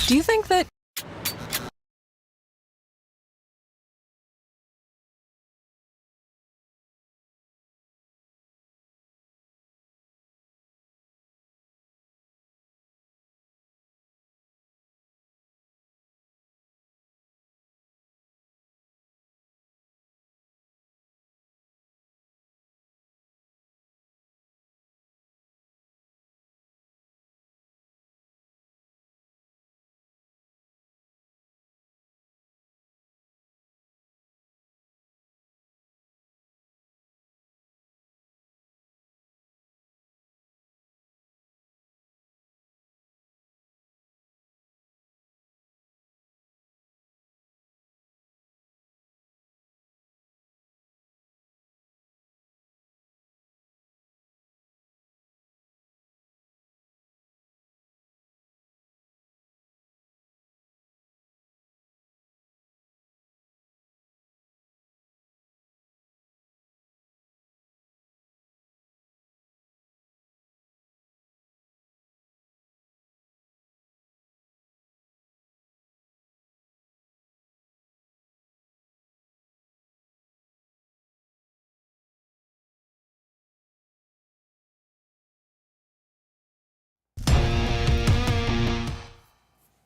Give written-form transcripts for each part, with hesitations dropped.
Do you think that...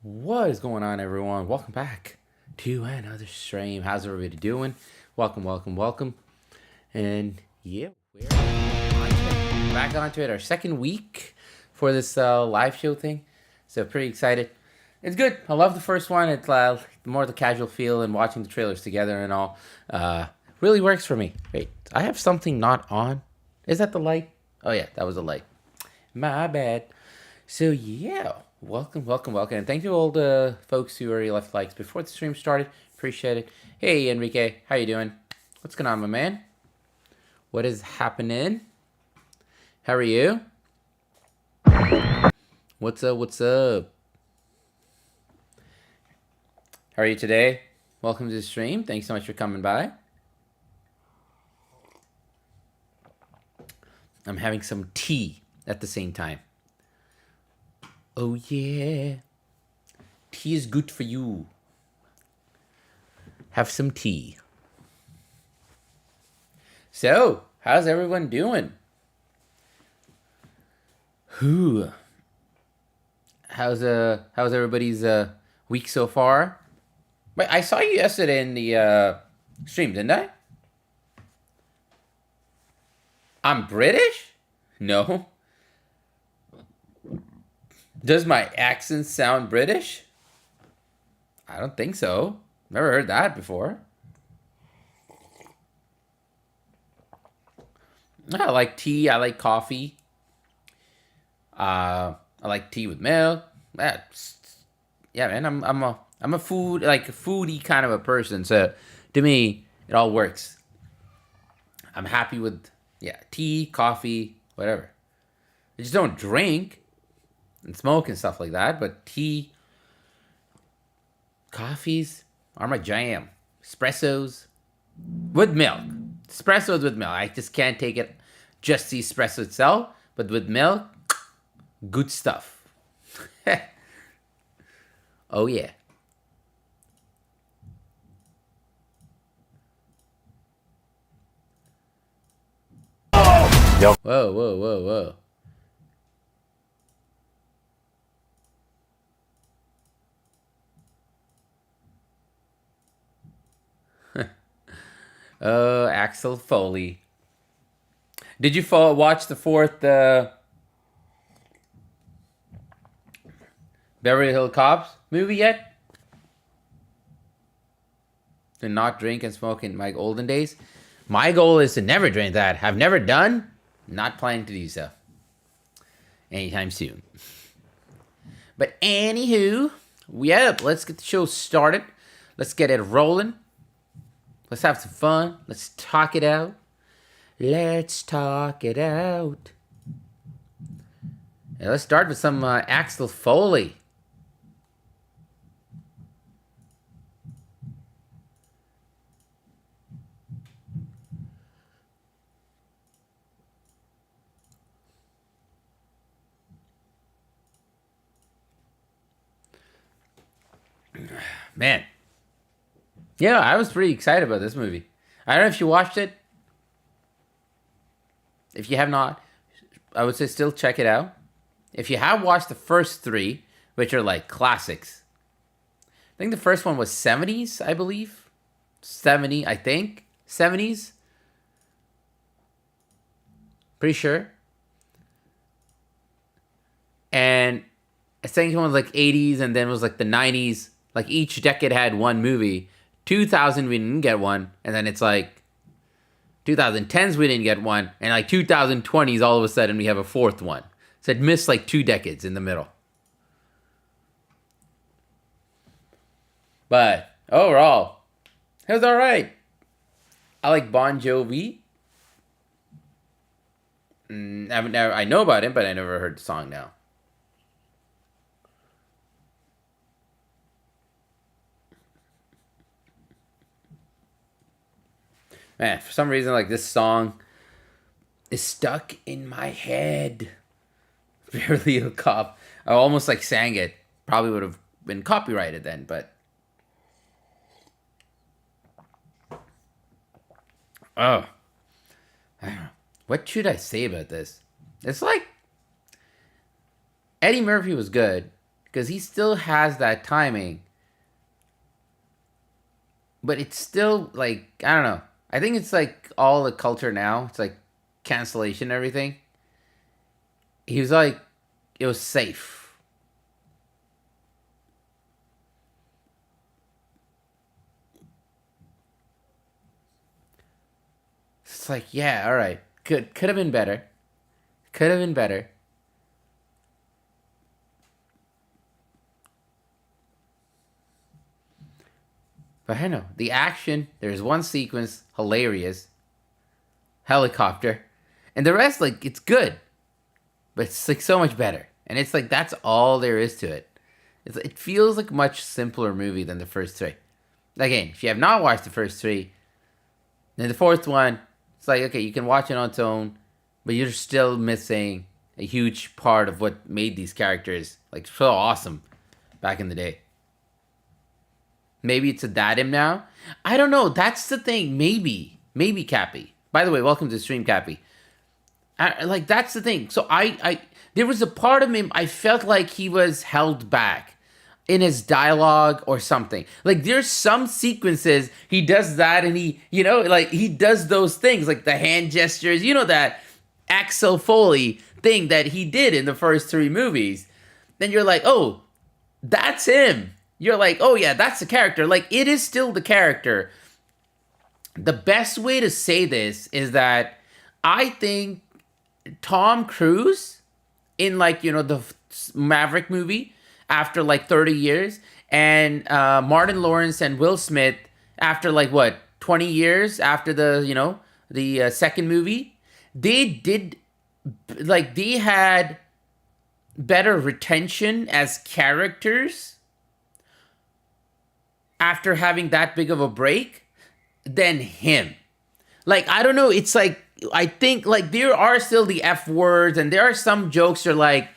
What is going on, everyone? Welcome back to another stream. How's everybody doing? Welcome, welcome, welcome. And yeah, we're back onto it. Our second week for this live show thing. So pretty excited. It's good. I love the first one. It's more the casual feel and watching the trailers together and all. Really works for me. Wait, I have something not on. Is that the light? Oh yeah, that was the light. My bad. So yeah, welcome, welcome, welcome, and thank you to all the folks who already left likes before the stream started. Appreciate it. Hey Enrique, how you doing? What's going on, my man? What is happening? How are you? What's up? What's up? How are you today? Welcome to the stream. Thanks so much for coming by. I'm having some tea at the same time. Oh yeah. Tea is good for you. Have some tea. So, how's everyone doing? Who? How's everybody's week so far? Wait, I saw you yesterday in the stream, didn't I? I'm British? No. Does my accent sound British? I don't think so. Never heard that before. I like tea. I like coffee. I like tea with milk. Yeah, man. I'm a foodie kind of a person. So to me, it all works. I'm happy with tea, coffee, whatever. I just don't drink and smoke and stuff like that. But tea, coffees are my jam. Espressos with milk. Espressos with milk. I just can't take it just the espresso itself, but with milk, good stuff. Oh yeah. Yep. Whoa, whoa, whoa, whoa. Axel Foley. Did you watch the fourth Beverly Hills Cops movie yet? To not drink and smoke in my olden days. My goal is to never drink that. I've never done. Not planning to do so. Anytime soon. But anywho, yeah, let's get the show started. Let's get it rolling. Let's have some fun. Let's talk it out. Let's talk it out. Yeah, let's start with some Axel Foley. Man. Yeah, I was pretty excited about this movie. I don't know if you watched it. If you have not, I would say still check it out. If you have watched the first three, which are like classics, I think the first one was 70s, I believe. 70, I think. 70s. Pretty sure. And I think one was like 80s, and then it was like the 90s. Like each decade had one movie. 2000 we didn't get one, and then it's like 2010s we didn't get one, and like 2020s all of a sudden we have a fourth one. So it missed like 2 decades in the middle. But overall, it was all right. I like Bon Jovi. I know about him, but I never heard the song now. Man, for some reason, like this song is stuck in my head. Beverly Hills Cop. I almost like sang it. Probably would have been copyrighted then, but oh, I don't know. What should I say about this? It's like Eddie Murphy was good because he still has that timing, but it's still like I don't know. I think it's like all the culture now. It's like cancellation and everything. He was like, it was safe. It's like, yeah, all right. Could have been better. Could have been better. But I don't know. The action, there's one sequence, hilarious. Helicopter. And the rest, like, it's good. But it's like so much better. And it's like that's all there is to it. It feels like a much simpler movie than the first three. Again, if you have not watched the first three, then the fourth one, it's like, okay, you can watch it on its own, but you're still missing a huge part of what made these characters like so awesome back in the day. Maybe it's a dadim now. I don't know. That's the thing. Maybe Cappy. By the way, welcome to the stream, Cappy. Like that's the thing. So I there was a part of him I felt like he was held back in his dialogue or something. Like there's some sequences he does that and he, like he does those things like the hand gestures, that Axel Foley thing that he did in the first 3 movies. Then you're like, "Oh, that's him." You're like, "Oh yeah, that's the character." Like it is still the character. The best way to say this is that I think Tom Cruise in the Maverick movie after like 30 years and Martin Lawrence and Will Smith after 20 years after the second movie, they had better retention as characters after having that big of a break than him. Like I don't know, it's like I think there are still the F words and there are some jokes that are like,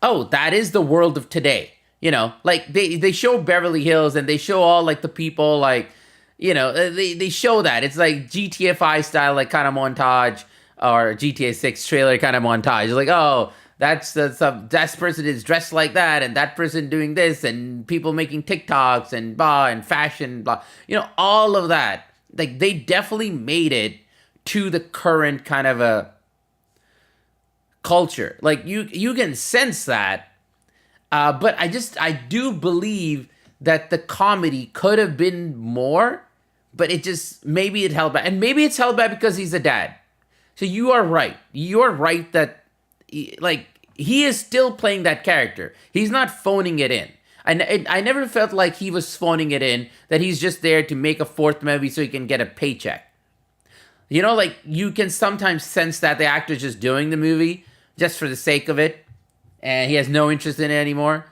oh, that is the world of today. Like they show Beverly Hills and they show all the people they show that. It's like GTFI style kind of montage or GTA 6 trailer kind of montage. It's like, oh, that person is dressed like that and that person doing this and people making TikToks and blah and fashion, blah. All of that. Like they definitely made it to the current kind of a culture. Like you can sense that. But I do believe that the comedy could have been more, but maybe it held back. And maybe it's held back because he's a dad. So you are right. You're right that he is still playing that character. He's not phoning it in. I never felt like he was phoning it in, that he's just there to make a fourth movie so he can get a paycheck. You can sometimes sense that the actor's just doing the movie just for the sake of it, and he has no interest in it anymore.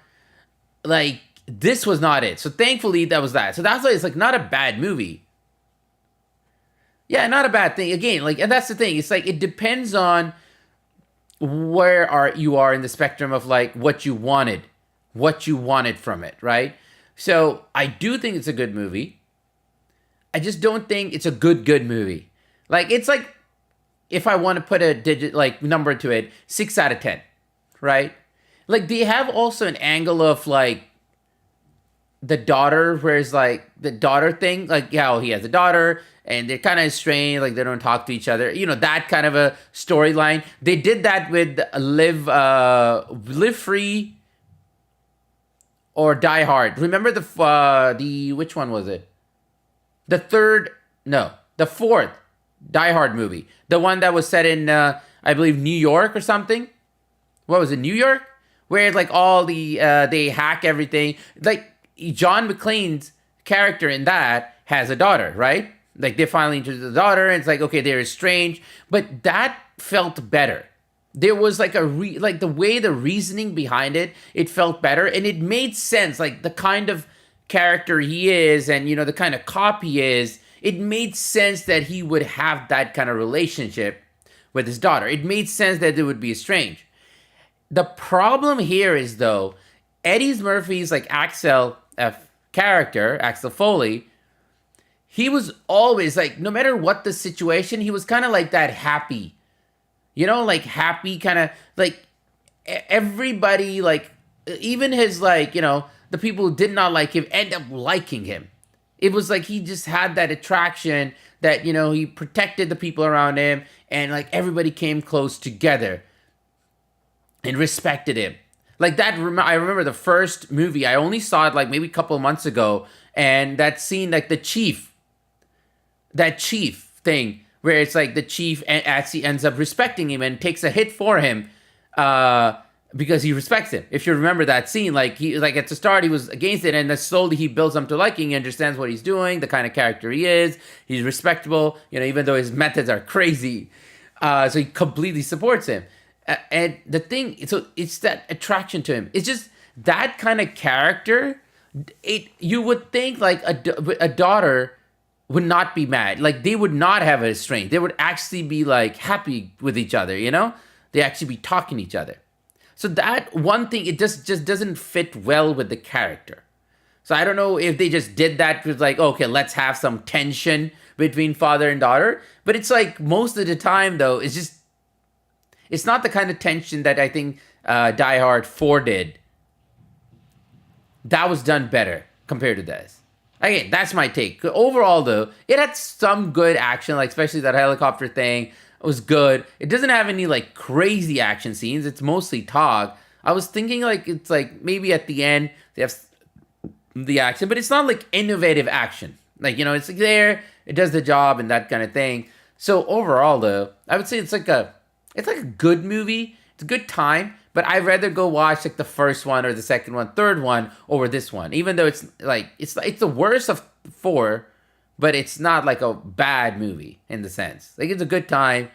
This was not it. So thankfully, that was that. So that's why it's not a bad movie. Yeah, not a bad thing. Again, and that's the thing. It's it depends on where you are in the spectrum of what you wanted from it, right? So I do think it's a good movie. I just don't think it's a good movie. Like it's like if I want to put a digit like number to it, 6 out of 10, right? Like they have also an angle of like the daughter, whereas like the daughter thing, like yeah, he has a daughter and they're kind of estranged, like they don't talk to each other. You know, that kind of a storyline. They did that with Live Free or Die Hard. Remember the which one was it? The third, no, the fourth Die Hard movie, the one that was set in I believe New York or something. What was it, New York? Where like all the they hack everything. Like John McClane's character in that has a daughter, right? Like they finally introduced the daughter, and it's like okay, they're estranged, but that felt better. There was like like the way the reasoning behind it, it felt better, and it made sense. Like the kind of character he is, and you know the kind of cop he is, it made sense that he would have that kind of relationship with his daughter. It made sense that they would be estranged. The problem here is though, Eddie Murphy's like Axel character, Axel Foley, he was always like, no matter what the situation, he was kind of like that happy, you know, like happy kind of like everybody, like even his like, you know, the people who did not like him end up liking him. It was like he just had that attraction that, you know, he protected the people around him and like everybody came close together and respected him. Like that, I remember the first movie, I only saw it like maybe a couple of months ago, and that scene, like that chief thing, where it's like the chief actually ends up respecting him and takes a hit for him because he respects him. If you remember that scene, like he like at the start he was against it, and then slowly he builds up to liking, he understands what he's doing, the kind of character he is, he's respectable, you know, even though his methods are crazy. So he completely supports him. And the thing, so it's that attraction to him. It's just that kind of character. You would think like a daughter would not be mad. Like they would not have a strength. They would actually be like happy with each other. You know, they actually be talking to each other. So that one thing, it just doesn't fit well with the character. So I don't know if they just did that with like, okay, let's have some tension between father and daughter. But it's like most of the time though, it's not the kind of tension that I think Die Hard 4 did. That was done better compared to this. Again, that's my take. Overall, though, it had some good action, like especially that helicopter thing. It was good. It doesn't have any like crazy action scenes. It's mostly talk. I was thinking like it's like maybe at the end they have the action, but it's not like innovative action. Like, you know, it's like there, it does the job and that kind of thing. So overall, though, I would say it's like a good movie. It's a good time, but I'd rather go watch like the first one or the second one, third one over this one. Even though it's the worst of 4, but it's not like a bad movie in the sense. Like it's a good time,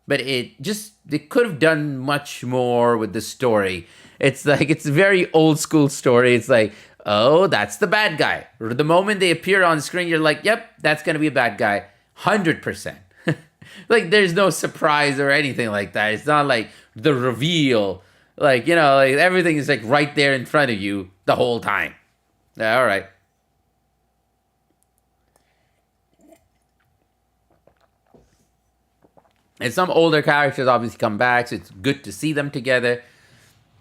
but they could have done much more with the story. It's like it's a very old school story. It's like, oh, that's the bad guy. The moment they appear on screen, you're like, yep, that's gonna be a bad guy, 100%. Like there's no surprise or anything like that. It's not like the reveal. Like, you know, like everything is like right there in front of you the whole time. Yeah, all right. And some older characters obviously come back, so it's good to see them together.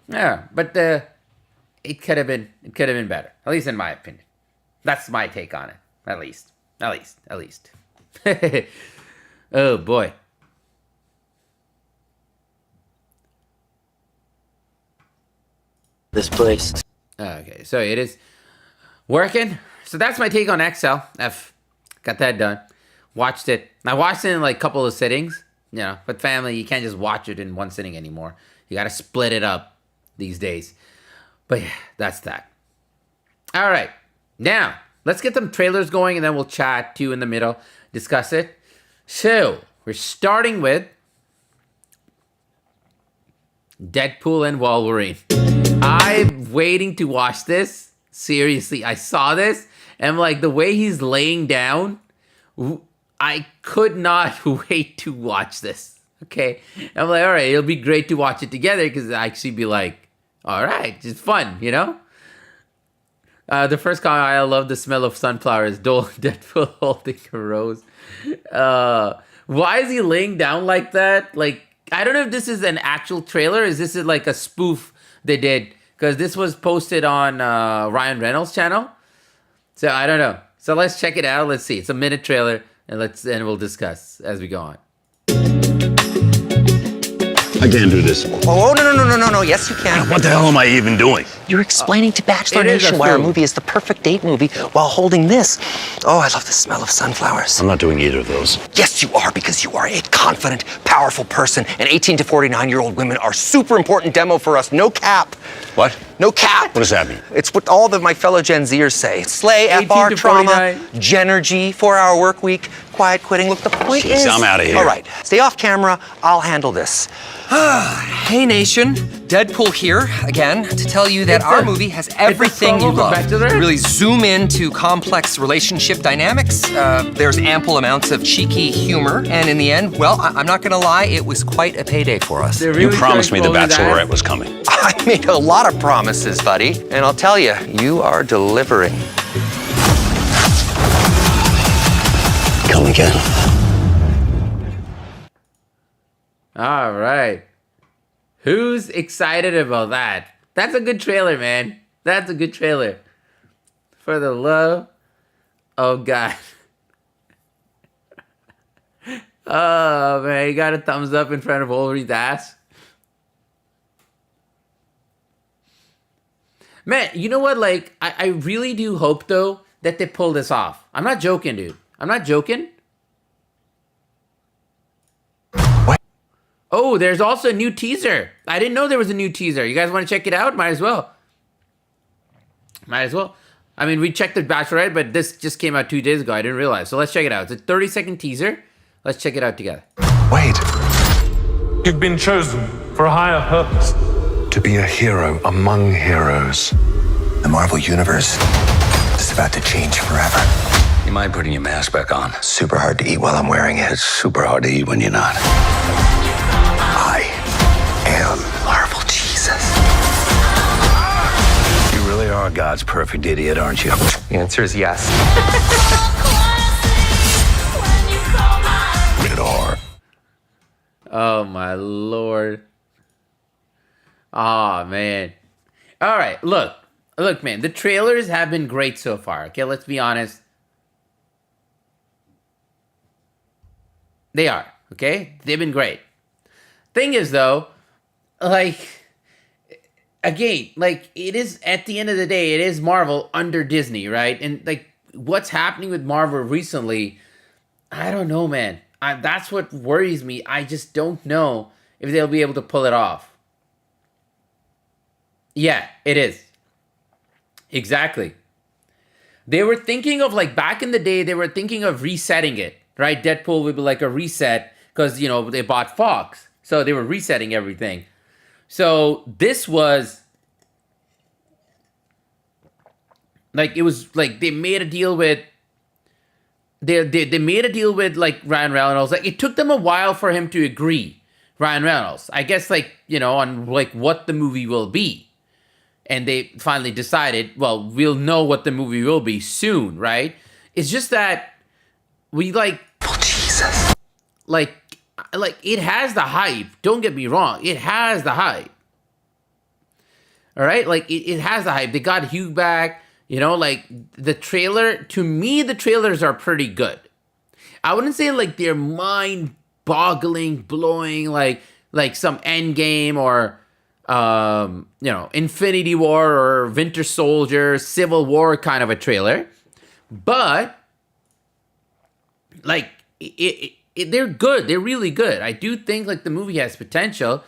Yeah, but it could have been better. At least in my opinion. That's my take on it. At least. Oh boy. This place. Okay, so it is working. So that's my take on Excel. I've got that done. Watched it. I watched it in like a couple of sittings. You know, but family, you can't just watch it in one sitting anymore. You got to split it up these days. But yeah, that's that. All right. Now, let's get some trailers going and then we'll chat too in the middle. Discuss it. So, we're starting with Deadpool and Wolverine. I'm waiting to watch this. Seriously, I saw this and like the way he's laying down, I could not wait to watch this. Okay. I'm like, all right, it'll be great to watch it together because it'll actually be like, all right, it's fun, you know? The first comment, I love the smell of sunflowers. Deadpool holding a rose. Why is he laying down like that? Like, I don't know if this is an actual trailer. Is this like a spoof they did? Because this was posted on Ryan Reynolds' channel. So I don't know. So let's check it out. Let's see. It's a minute trailer, and we'll discuss as we go on. I can't do this. Oh, no. Yes, you can. What the hell am I even doing? You're explaining to Bachelor It is a Nation why our food. movie is the perfect date movie while holding this. Oh, I love the smell of sunflowers. I'm not doing either of those. Yes, you are, because you are a confident, powerful person, and 18 to 49-year-old women are super important demo for us. No cap. What? No cap. What does that mean? It's what all of my fellow Gen Zers say. Slay, 18 FR, to trauma, 49. Genergy, 4-hour work week, quiet quitting. Look, the point Jeez, is... I'm outta here. All right, stay off camera. I'll handle this. Hey, Nation. Deadpool here, again, to tell you that our movie has everything you promo for love. Bachelor? Really zoom into complex relationship dynamics. There's ample amounts of cheeky humor. And in the end, well, I'm not gonna lie, it was quite a payday for us. They're You really promised me the throwing his Bachelorette ass. was coming. I made a lot of promises, buddy. And I'll tell you, you are delivering. Come again. All right. Who's excited about that? That's a good trailer, man. That's a good trailer. For the love of God. Oh, man. You got a thumbs up in front of Wolverine's ass. Man, you know what? Like, I really do hope, though, that they pull this off. I'm not joking, dude. I'm not joking. Oh, there's also a new teaser. I didn't know there was a new teaser. You guys want to check it out? Might as well. Might as well. I mean, we checked the Bachelorette, but this just came out 2 days ago. I didn't realize. So let's check it out. It's a 30-second teaser. Let's check it out together. Wait, You've been chosen for a higher purpose. to be a hero among heroes. The Marvel Universe is about to change forever. You mind putting your mask back on? Super hard to eat while I'm wearing it. It's super hard to eat when you're not. I am Marvel Jesus. You really are God's perfect idiot, aren't you? The answer is yes. Rated R. Oh, my Lord. Oh, man. All right, look, man. The trailers have been great so far. Okay, let's be honest. They are, okay? They've been great. Thing is, though, like, again, like, it is, at the end of the day, it is Marvel under Disney, right? And, like, what's happening with Marvel recently, I don't know, man. That's what worries me. I just don't know if they'll be able to pull it off. Yeah, it is. Exactly. They were thinking of, like, back in the day, they were thinking of resetting it, right? Deadpool would be like a reset because, you know, they bought Fox. So they were resetting everything. So this was, like, it was, like, they made a deal with, they made a deal with, like, Ryan Reynolds. Like, it took them a while for him to agree, Ryan Reynolds. I guess, like, you know, on, like, what the movie will be. And they finally decided, well, we'll know what the movie will be soon, right? It's just that we, like, Jesus. like it has the hype. Don't get me wrong. It has the hype. All right? Like, it has the hype. They got Hugh back. You know, like, the trailer, to me, the trailers are pretty good. I wouldn't say, like, they're mind-boggling, blowing, like some Endgame or, you know, Infinity War or Winter Soldier, Civil War kind of a trailer. But, like, they're good. They're really good. I do think, like, the movie has potential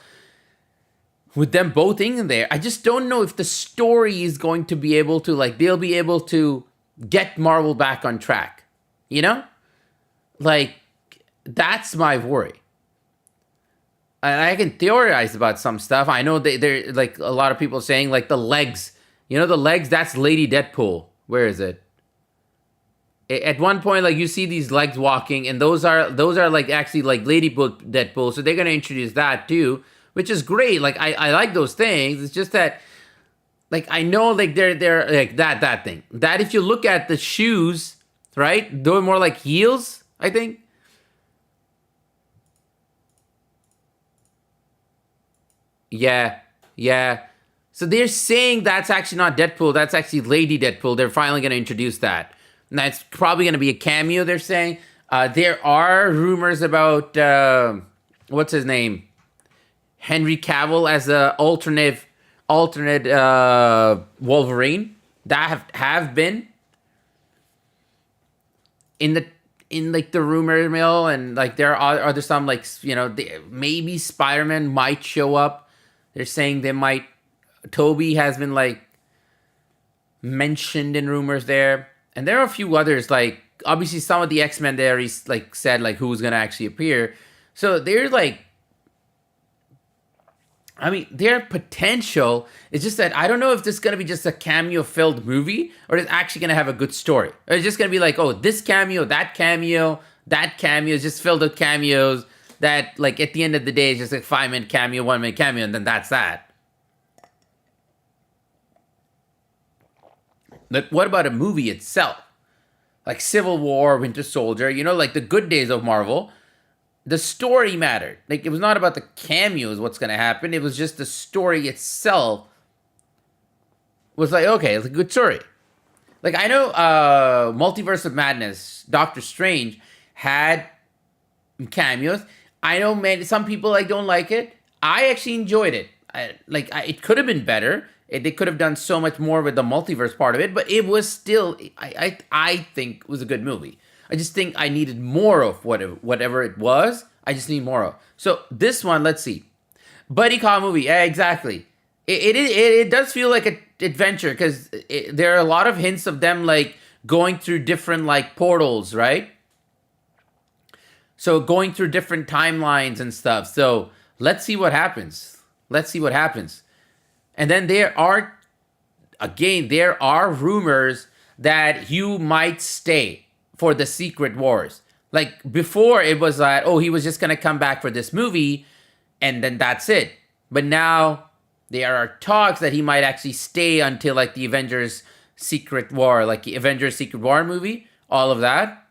with them both in there. I just don't know if the story is going to be able to, like, they'll be able to get Marvel back on track. You know? Like, that's my worry. And I can theorize about some stuff. I know they're, like, a lot of people saying, like, the legs. You know, the legs, that's Lady Deadpool. Where is it? At one point, like, you see these legs walking, and those are like, actually, like, Lady Deadpool. So they're going to introduce that, too, which is great. Like, I like those things. It's just that like I know like they're like that thing. That if you look at the shoes, right? They're more like heels, I think. Yeah. Yeah. So they're saying that's actually not Deadpool. That's actually Lady Deadpool. They're finally going to introduce that. And that's probably going to be a cameo, they're saying. There are rumors about, what's his name? Henry Cavill as the alternate Wolverine. That have been in like the rumor mill. And like there are there some like, you know, maybe Spider-Man might show up. They're saying they might. Toby has been like mentioned in rumors there, and there are a few others. Like obviously, some of the X-Men there he's like said like who's gonna actually appear. So they're like, I mean, their potential is just that I don't know if this is gonna be just a cameo-filled movie or it's actually gonna have a good story. Or it's just gonna be like, oh, this cameo, that cameo, is just filled with cameos. That like at the end of the day is just like 5-minute cameo, 1-minute cameo, and then that's that. But what about a movie itself? Like Civil War, Winter Soldier, you know, like the good days of Marvel. The story mattered. Like it was not about the cameos, what's going to happen. It was just the story itself was like, okay, it's a good story. Like I know Multiverse of Madness, Doctor Strange had cameos. I know some people like don't like it. I actually enjoyed it. It could have been better. They could have done so much more with the multiverse part of it, but it was still, I think, it was a good movie. I just think I needed more of whatever it was. I just need more of. So this one, let's see. Buddy cop movie, yeah, exactly. It does feel like an adventure because there are a lot of hints of them like going through different like portals, right? So going through different timelines and stuff. So let's see what happens. And then there are rumors that Hugh might stay for the Secret Wars. Like before it was like, oh, he was just going to come back for this movie and then that's it. But now there are talks that he might actually stay until like the Avengers Secret War, like the Avengers Secret War movie, all of that.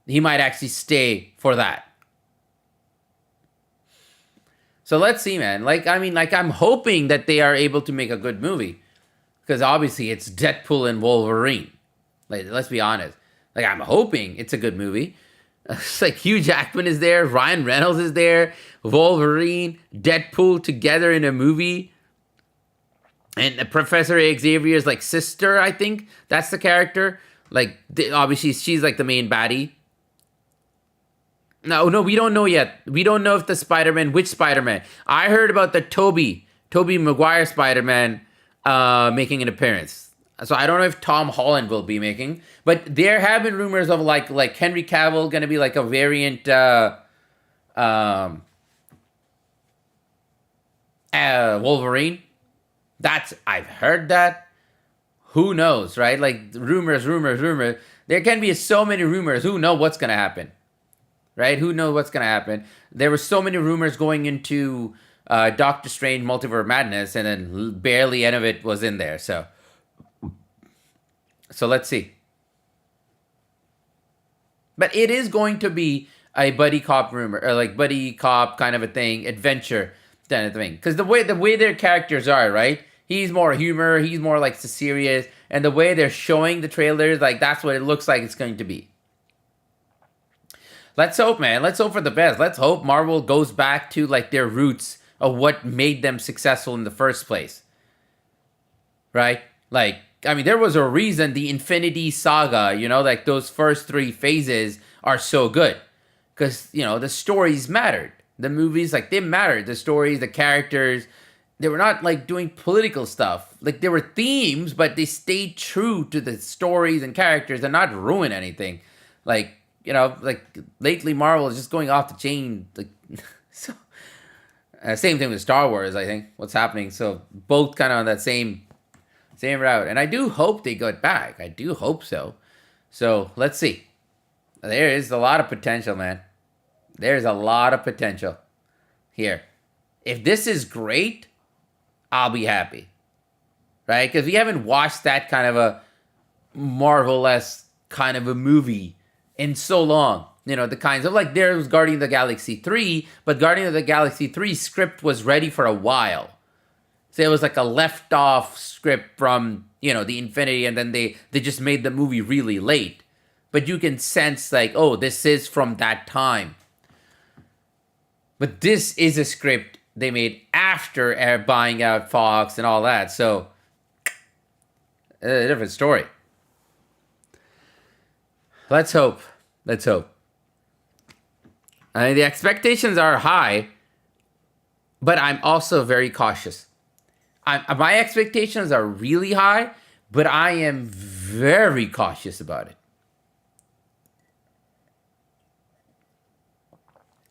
He might actually stay for that. So let's see, man. Like, I mean, like, I'm hoping that they are able to make a good movie. Because obviously it's Deadpool and Wolverine. Like, let's be honest. Like, I'm hoping it's a good movie. It's like Hugh Jackman is there. Ryan Reynolds is there. Wolverine, Deadpool together in a movie. And Professor Xavier's, like, sister, I think. That's the character. Like, obviously she's, like, the main baddie. No, we don't know yet. We don't know if the Spider-Man, which Spider-Man. I heard about the Tobey Maguire Spider-Man making an appearance. So I don't know if Tom Holland will be making. But there have been rumors of like Henry Cavill going to be like a variant Wolverine. I've heard that. Who knows, right? Like rumors. There can be so many rumors. Who knows what's going to happen? Right? Who knows what's going to happen? There were so many rumors going into Doctor Strange Multiverse of Madness, and then barely any of it was in there. So let's see. But it is going to be a buddy cop rumor, or like buddy cop kind of a thing, adventure kind of thing. Because the way their characters are, right? He's more humor, he's more like serious, and the way they're showing the trailers, like that's what it looks like it's going to be. Let's hope, man. Let's hope for the best. Let's hope Marvel goes back to like their roots of what made them successful in the first place. Right? Like, I mean, there was a reason the Infinity Saga, you know, like those first 3 phases are so good. Because, you know, the stories mattered. The movies, like, they mattered. The stories, the characters, they were not like doing political stuff. Like, there were themes, but they stayed true to the stories and characters and not ruin anything. Like, you know, like lately Marvel is just going off the chain. Like, so same thing with Star Wars, I think. What's happening? So both kind of on that same route. And I do hope they get back. I do hope so. So let's see. There is a lot of potential, man. There's a lot of potential here. If this is great, I'll be happy. right? Because we haven't watched that kind of a Marvel-esque kind of a movie in so long. You know, the kinds of, like, there was Guardian of the Galaxy 3, but Guardian of the Galaxy 3 script was ready for a while. So it was like a left-off script from, you know, the Infinity, and then they just made the movie really late. But you can sense, like, oh, this is from that time. But this is a script they made after buying out Fox and all that. So, a different story. Let's hope. Let's hope. I mean, the expectations are high, but I'm also very cautious. My expectations are really high, but I am very cautious about it.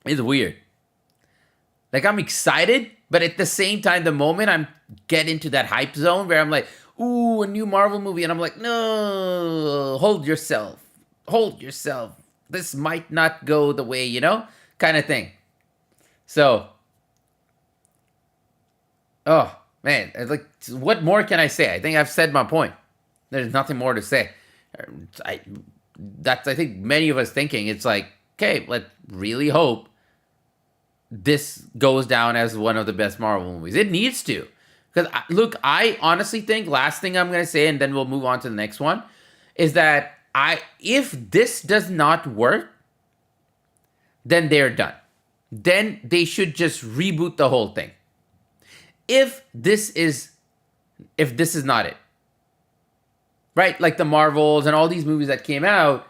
It's weird. Like, I'm excited, but at the same time, the moment I'm get into that hype zone where I'm like, ooh, a new Marvel movie, and I'm like, no, hold yourself. Hold yourself. This might not go the way, you know, kind of thing. So, oh, man, like, what more can I say? I think I've said my point. There's nothing more to say. I think many of us thinking, it's like, okay, let's really hope this goes down as one of the best Marvel movies. It needs to. Because, look, I honestly think, last thing I'm going to say, and then we'll move on to the next one, is that if this does not work, then they're done. Then they should just reboot the whole thing. If this is not it. Right? Like the Marvels and all these movies that came out,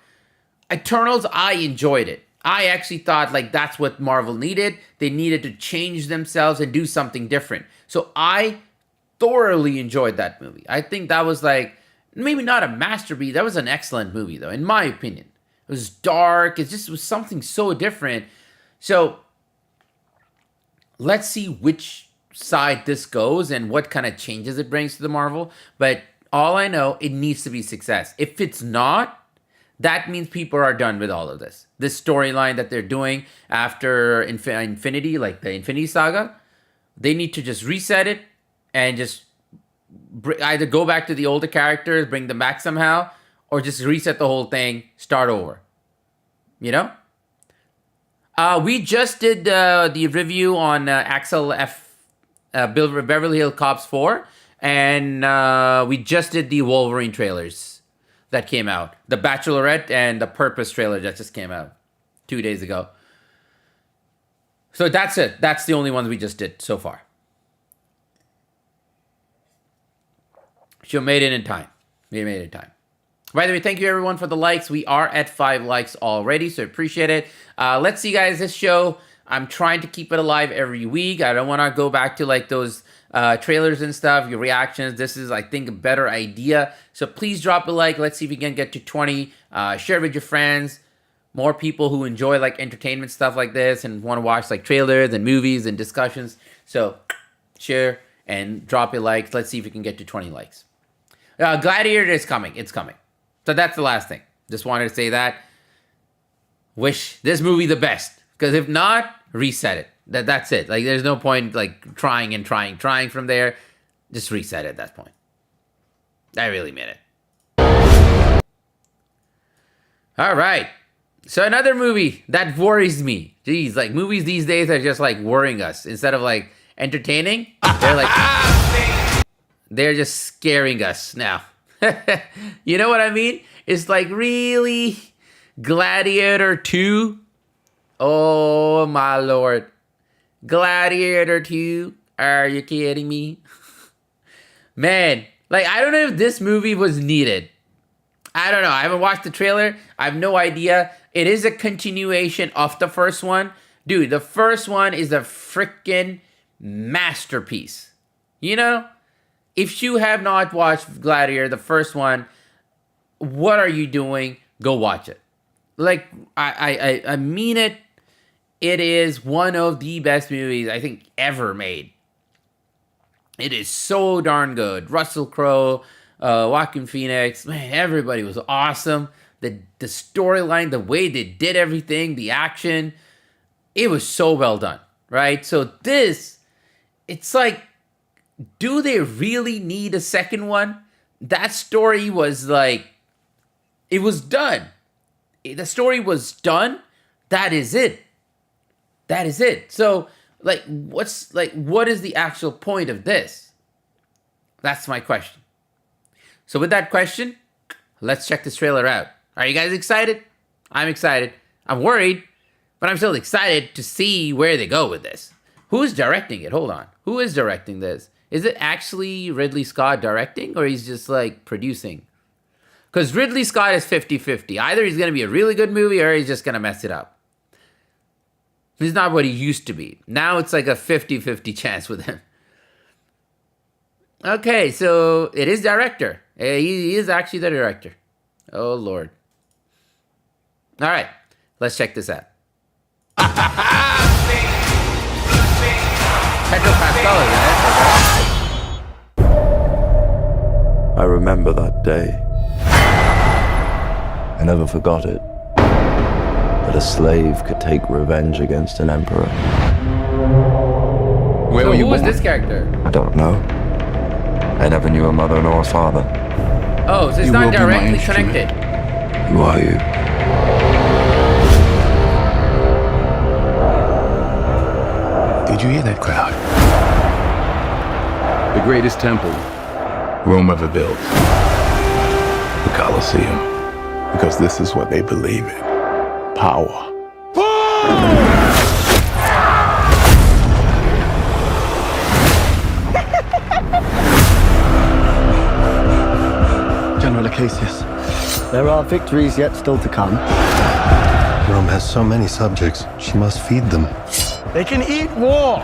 Eternals, I enjoyed it. I actually thought, like, that's what Marvel needed. They needed to change themselves and do something different. So I thoroughly enjoyed that movie. I think that was, like, maybe not a masterpiece. That was an excellent movie, though, in my opinion. It was dark. It just was something so different. So let's see which side this goes and what kind of changes it brings to the Marvel. But all I know, it needs to be success. If it's not, that means people are done with all of this. This storyline that they're doing after Infinity, like the Infinity Saga, they need to just reset it and just either go back to the older characters, bring them back somehow, or just reset the whole thing, start over. You know? We just did the review on Axel Beverly Hills Cops 4, and we just did the Wolverine trailers that came out. The Bachelorette and the Purpose trailer that just came out 2 days ago. So that's it. That's the only ones we just did so far. She made it in time. We made it in time. By the way, thank you everyone for the likes. We are at 5 likes already, so appreciate it. Let's see, guys, this show, I'm trying to keep it alive every week. I don't want to go back to like those trailers and stuff, your reactions. This is, I think, a better idea. So please drop a like. Let's see if we can get to 20. Share with your friends. More people who enjoy like entertainment stuff like this and want to watch like trailers and movies and discussions. So share and drop a like. Let's see if we can get to 20 likes. Gladiator is coming. It's coming. So that's the last thing. Just wanted to say that. Wish this movie the best. Because if not, reset it. That's it. Like, there's no point like trying from there. Just reset it at that point. I really meant it. All right. So another movie that worries me. Jeez, like movies these days are just like worrying us. Instead of like entertaining, they're like, they're just scaring us now. You know what I mean? It's like, really? Gladiator 2? Oh my lord. Gladiator 2? Are you kidding me? Man, like, I don't know if this movie was needed. I don't know. I haven't watched the trailer. I have no idea. It is a continuation of the first one. Dude, the first one is a freaking masterpiece. You know? If you have not watched Gladiator, the first one, what are you doing? Go watch it. Like, I mean it. It is one of the best movies I think ever made. It is so darn good. Russell Crowe, Joaquin Phoenix, man, everybody was awesome. The storyline, the way they did everything, the action, it was so well done, right? So this, it's like do they really need a second one? That story was like, it was done. The story was done. That is it. That is it. So, like, what is the actual point of this? That's my question. So with that question, let's check this trailer out. Are you guys excited? I'm excited. I'm worried, but I'm still excited to see where they go with this. Who's directing it? Hold on. Who is directing this? Is it actually Ridley Scott directing, or he's just like producing? Because Ridley Scott is 50-50. Either he's going to be a really good movie or he's just going to mess it up. He's not what he used to be. Now it's like a 50-50 chance with him. Okay, so it is director. He is actually the director. Oh, Lord. All right, let's check this out. Pedro Pascal is in it. I remember that day. I never forgot it. That a slave could take revenge against an emperor. Where were you born? Who was this character? I don't know. I never knew a mother nor a father. Oh, so it's not directly connected. Who are you? Did you hear that crowd? The greatest temple Rome ever built. The Colosseum. Because this is what they believe in. Power. General Acacius, there are victories yet still to come. Rome has so many subjects, she must feed them. They can eat war!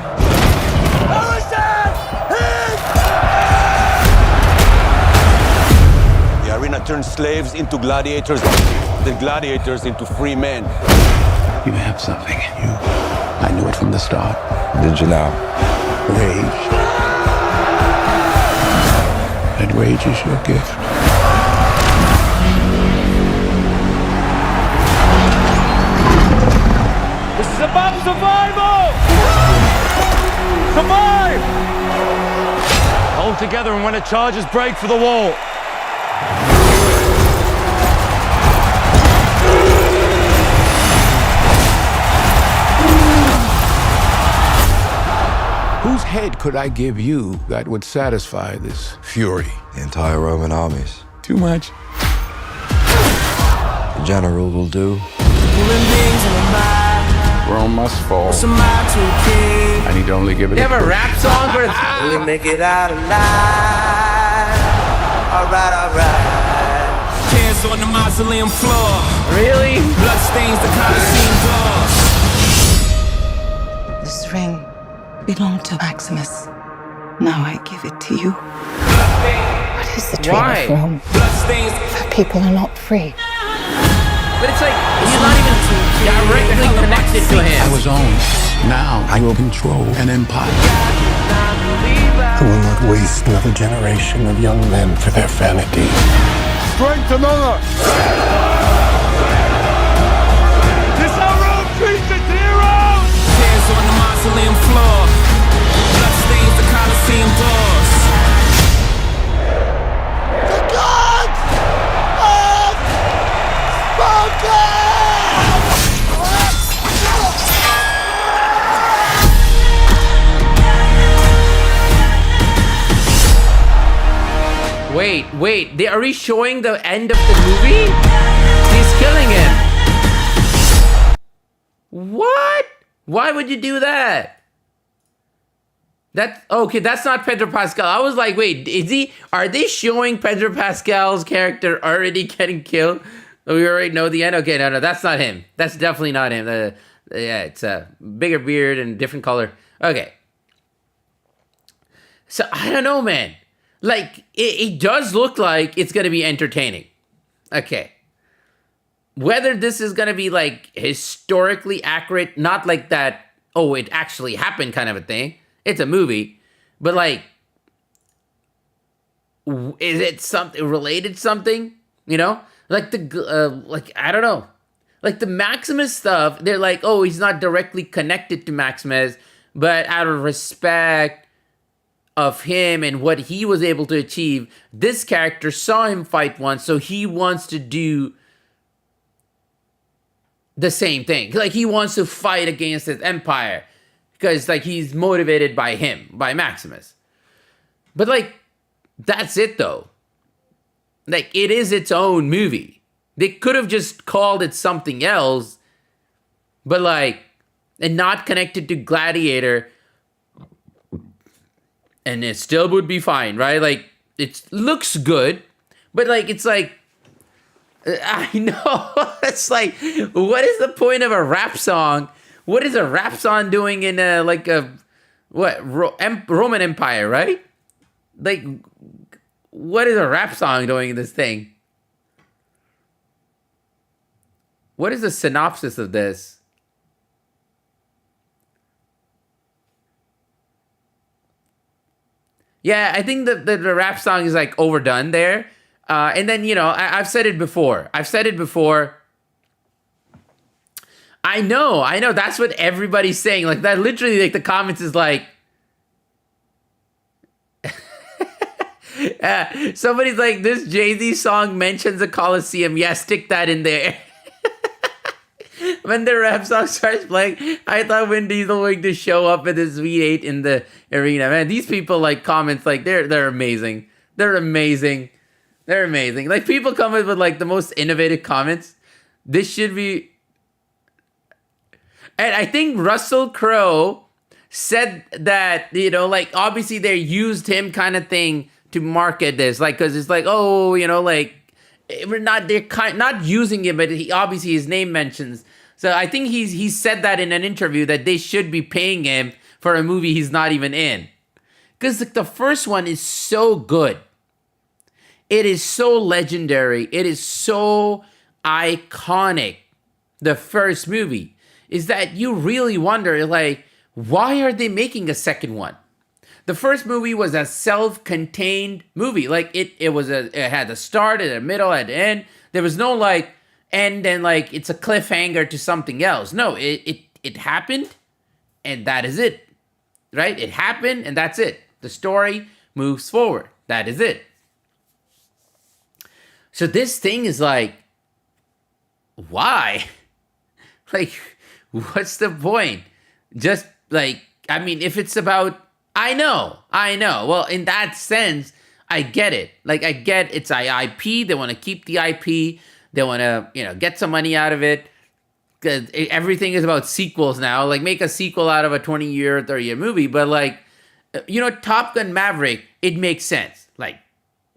The arena turns slaves into gladiators, the gladiators into free men. You have something in you. I knew it from the start. Did you now? Rage. That rage is your gift. This is about survival! Survive! Hold together, and when it charges, break for the wall. Whose head could I give you that would satisfy this fury? The entire Roman armies. Too much? The general will do. Rome must fall. I need to only give it They have a rap song where we make it out alive. Alright. Tears on the mausoleum floor. Really? Blood stains the Colosseum doors. This ring belonged to Maximus. Now I give it to you. What is the dream of Rome? For people are not free. But it's like, he's not even directly connected to him. I was owned. Now I will control an empire. I will not waste another generation of young men for their vanity. Strength among us! This how Rome treats its heroes! Tears on the mausoleum floor. Blood stains the Colosseum doors. The gods have spoken! Wait, are we showing the end of the movie? He's killing him. What? Why would you do that? Okay, that's not Pedro Pascal. I was like, wait, are they showing Pedro Pascal's character already getting killed? We already know the end? Okay, no, that's not him. That's definitely not him. Yeah, it's a bigger beard and different color. Okay. So, I don't know, man. Like, it does look like it's going to be entertaining. Okay. Whether this is going to be, like, historically accurate, not like that, oh, it actually happened kind of a thing. It's a movie. But, like, is it something related something? You know? Like, I don't know. Like, the Maximus stuff, they're like, oh, he's not directly connected to Maximus, but out of respect, of him and what he was able to achieve. This character saw him fight once, so he wants to do the same thing. Like, he wants to fight against his empire because, like, he's motivated by him, by Maximus. But, like, that's it, though. Like, it is its own movie. They could have just called it something else, but, like, and not connected to Gladiator, and it still would be fine, right? Like, it looks good, but, like, it's like, I know. It's like, what is the point of a rap song? What is a rap song doing in Roman Empire, right? Like, what is a rap song doing in this thing? What is the synopsis of this? Yeah, I think the rap song is like overdone there. And then, you know, I've said it before. I know. That's what everybody's saying. Like, that literally, like, the comments is like, somebody's like, this Jay-Z song mentions a Coliseum. Yeah, stick that in there. When the rap song starts playing, I thought Vin Diesel was going to show up with his V8 in the arena. Man, these people, like, comments, like, they're amazing. They're amazing. Like, people come with, like, the most innovative comments. This should be... And I think Russell Crowe said that, you know, like, obviously they used him kind of thing to market this. Like, because it's like, oh, you know, like, they're not using it, but obviously his name mentions. So I think he said that in an interview that they should be paying him for a movie he's not even in. Because, like, the first one is so good. It is so legendary. It is so iconic. The first movie is that you really wonder, like, why are they making a second one? The first movie was a self-contained movie. Like, it had a start and a middle and an end. There was no, like, end and, like, it's a cliffhanger to something else. No, it happened and that is it. Right? It happened and that's it. The story moves forward. That is it. So this thing is like, why? Like, what's the point? Just, like, I mean, if it's about, I know. Well, in that sense, I get it. Like, I get it's IP. They want to keep the IP. They want to, you know, get some money out of it. Because everything is about sequels now. Like, make a sequel out of a 20-year, 30-year movie. But, like, you know, Top Gun Maverick, it makes sense. Like,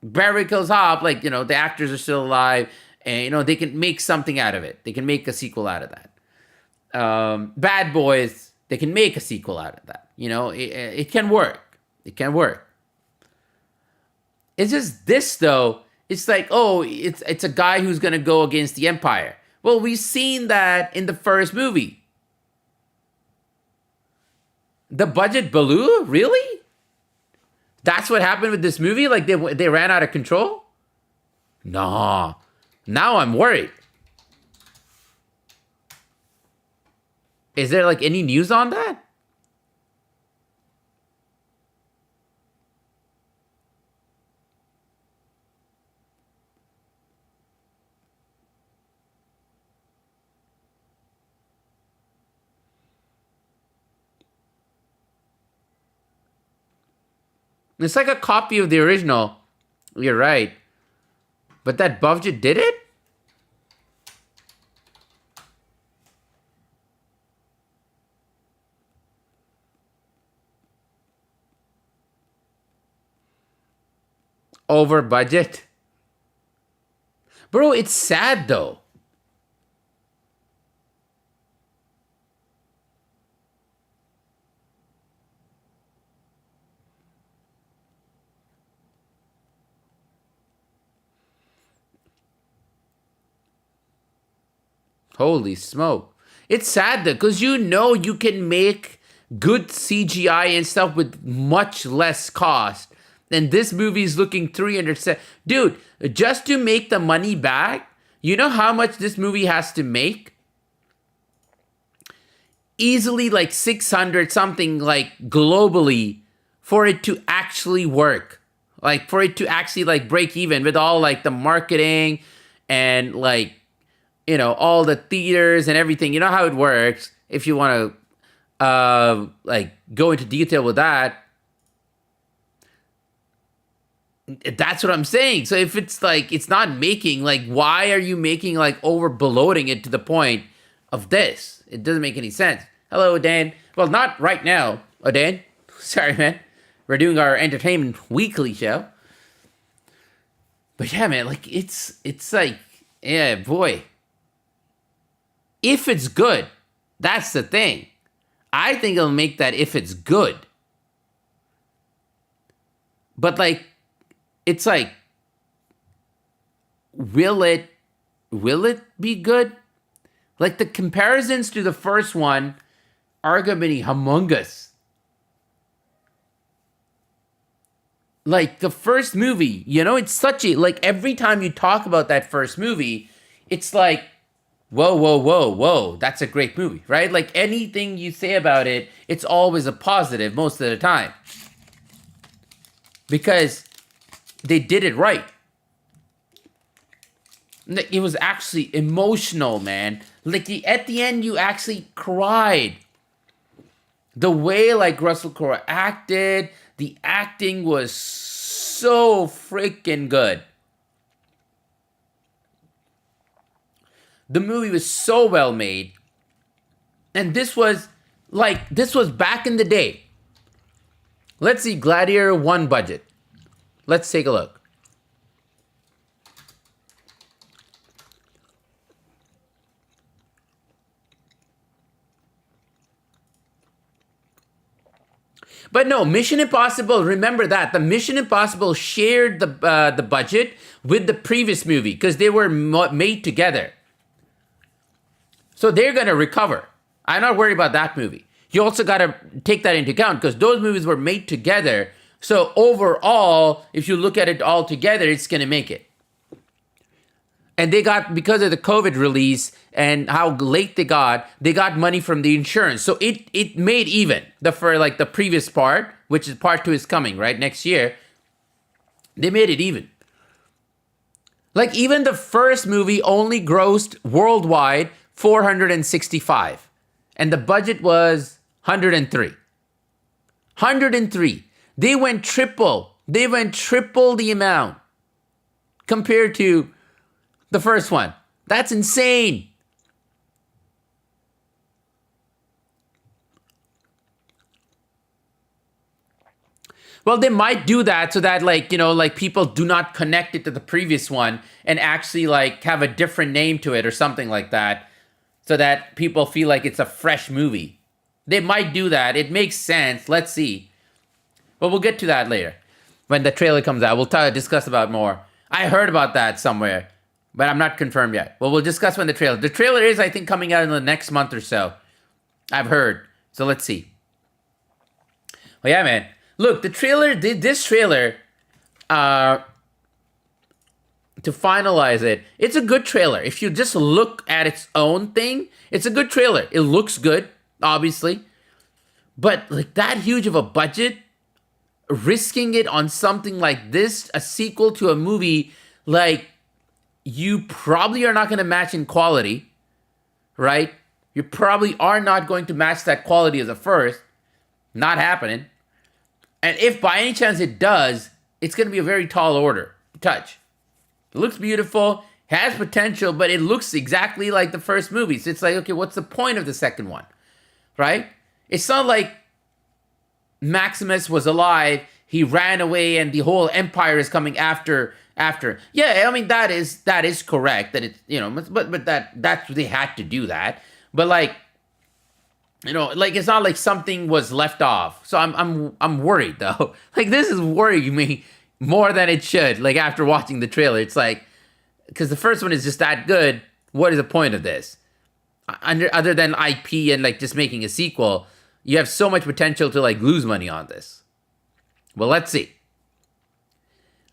Beverly Hills Cop, like, you know, the actors are still alive. And, you know, they can make something out of it. They can make a sequel out of that. Bad Boys, they can make a sequel out of that. You know, it can work. It can work. It's just this, though. It's like, oh, it's a guy who's going to go against the Empire. Well, we've seen that in the first movie. The budget blew? Really? That's what happened with this movie? Like, they ran out of control? Nah. Now I'm worried. Is there, like, any news on that? It's like a copy of the original. You're right. But that budget did it? Over budget? Bro, it's sad though. Holy smoke. It's sad though, because you know you can make good CGI and stuff with much less cost. And this movie is looking 300. Dude, just to make the money back, you know how much this movie has to make? Easily like 600 something, like globally, for it to actually actually work, like for it to actually like break even with all like the marketing and like, you know, all the theaters and everything. You know how it works. If you want to like go into detail with that, that's what I'm saying. So if it's like, it's not making, like, why are you making like over bloating it to the point of this? It doesn't make any sense. Hello, Dan. Well, not right now, Dan. Sorry, man. We're doing our entertainment weekly show. But yeah, man, like it's like, yeah, boy. If it's good, that's the thing. I think it'll make that if it's good. But like, it's like, will it be good? Like the comparisons to the first one are going to be humongous. Like the first movie, you know, it's such a, like every time you talk about that first movie, it's like, whoa, that's a great movie, right? Like anything you say about it, it's always a positive most of the time. Because they did it right. It was actually emotional, man. Like at the end, you actually cried. The way like Russell Crowe acted, the acting was so freaking good. The movie was so well made. And this was back in the day. Let's see, Gladiator 1 budget. Let's take a look. But no, Mission Impossible, remember that. The Mission Impossible shared the budget with the previous movie because they were made together. So they're going to recover. I'm not worried about that movie. You also got to take that into account because those movies were made together. So overall, if you look at it all together, it's going to make it. And they got, because of the COVID release and how late they got money from the insurance. So it made even for like the previous part, which is part 2 is coming, right? Next year. They made it even. Like even the first movie only grossed worldwide 465. And the budget was 103. 103. They went triple. They went triple the amount compared to the first one. That's insane. Well, they might do that so that like, you know, like people do not connect it to the previous one and actually like have a different name to it or something like that so that people feel like it's a fresh movie. They might do that. It makes sense. Let's see. But we'll get to that later. When the trailer comes out, we'll discuss about more. I heard about that somewhere, but I'm not confirmed yet. Well, we'll discuss when the trailer is, I think, coming out in the next month or so. I've heard. So let's see. Well, yeah, man. Look, this trailer, to finalize it, it's a good trailer. If you just look at its own thing, it's a good trailer. It looks good, obviously. But like that huge of a budget, risking it on something like this, a sequel to a movie, like you probably are not going to match in quality, right? You probably are not going to match that quality as a first. Not happening. And if by any chance it does, it's going to be a very tall order. Touch. It looks beautiful, has potential, but it looks exactly like the first movie. So it's like, okay, what's the point of the second one? Right? It's not like Maximus was alive, he ran away, and the whole empire is coming after. Yeah, I mean that is correct. That it's, you know, but that's they had to do that. But like, you know, like it's not like something was left off. So I'm worried though. Like this is worrying me more than it should. Like after watching the trailer, it's like, because the first one is just that good. What is the point of this? Other than IP and like just making a sequel, you have so much potential to like lose money on this. Well, let's see.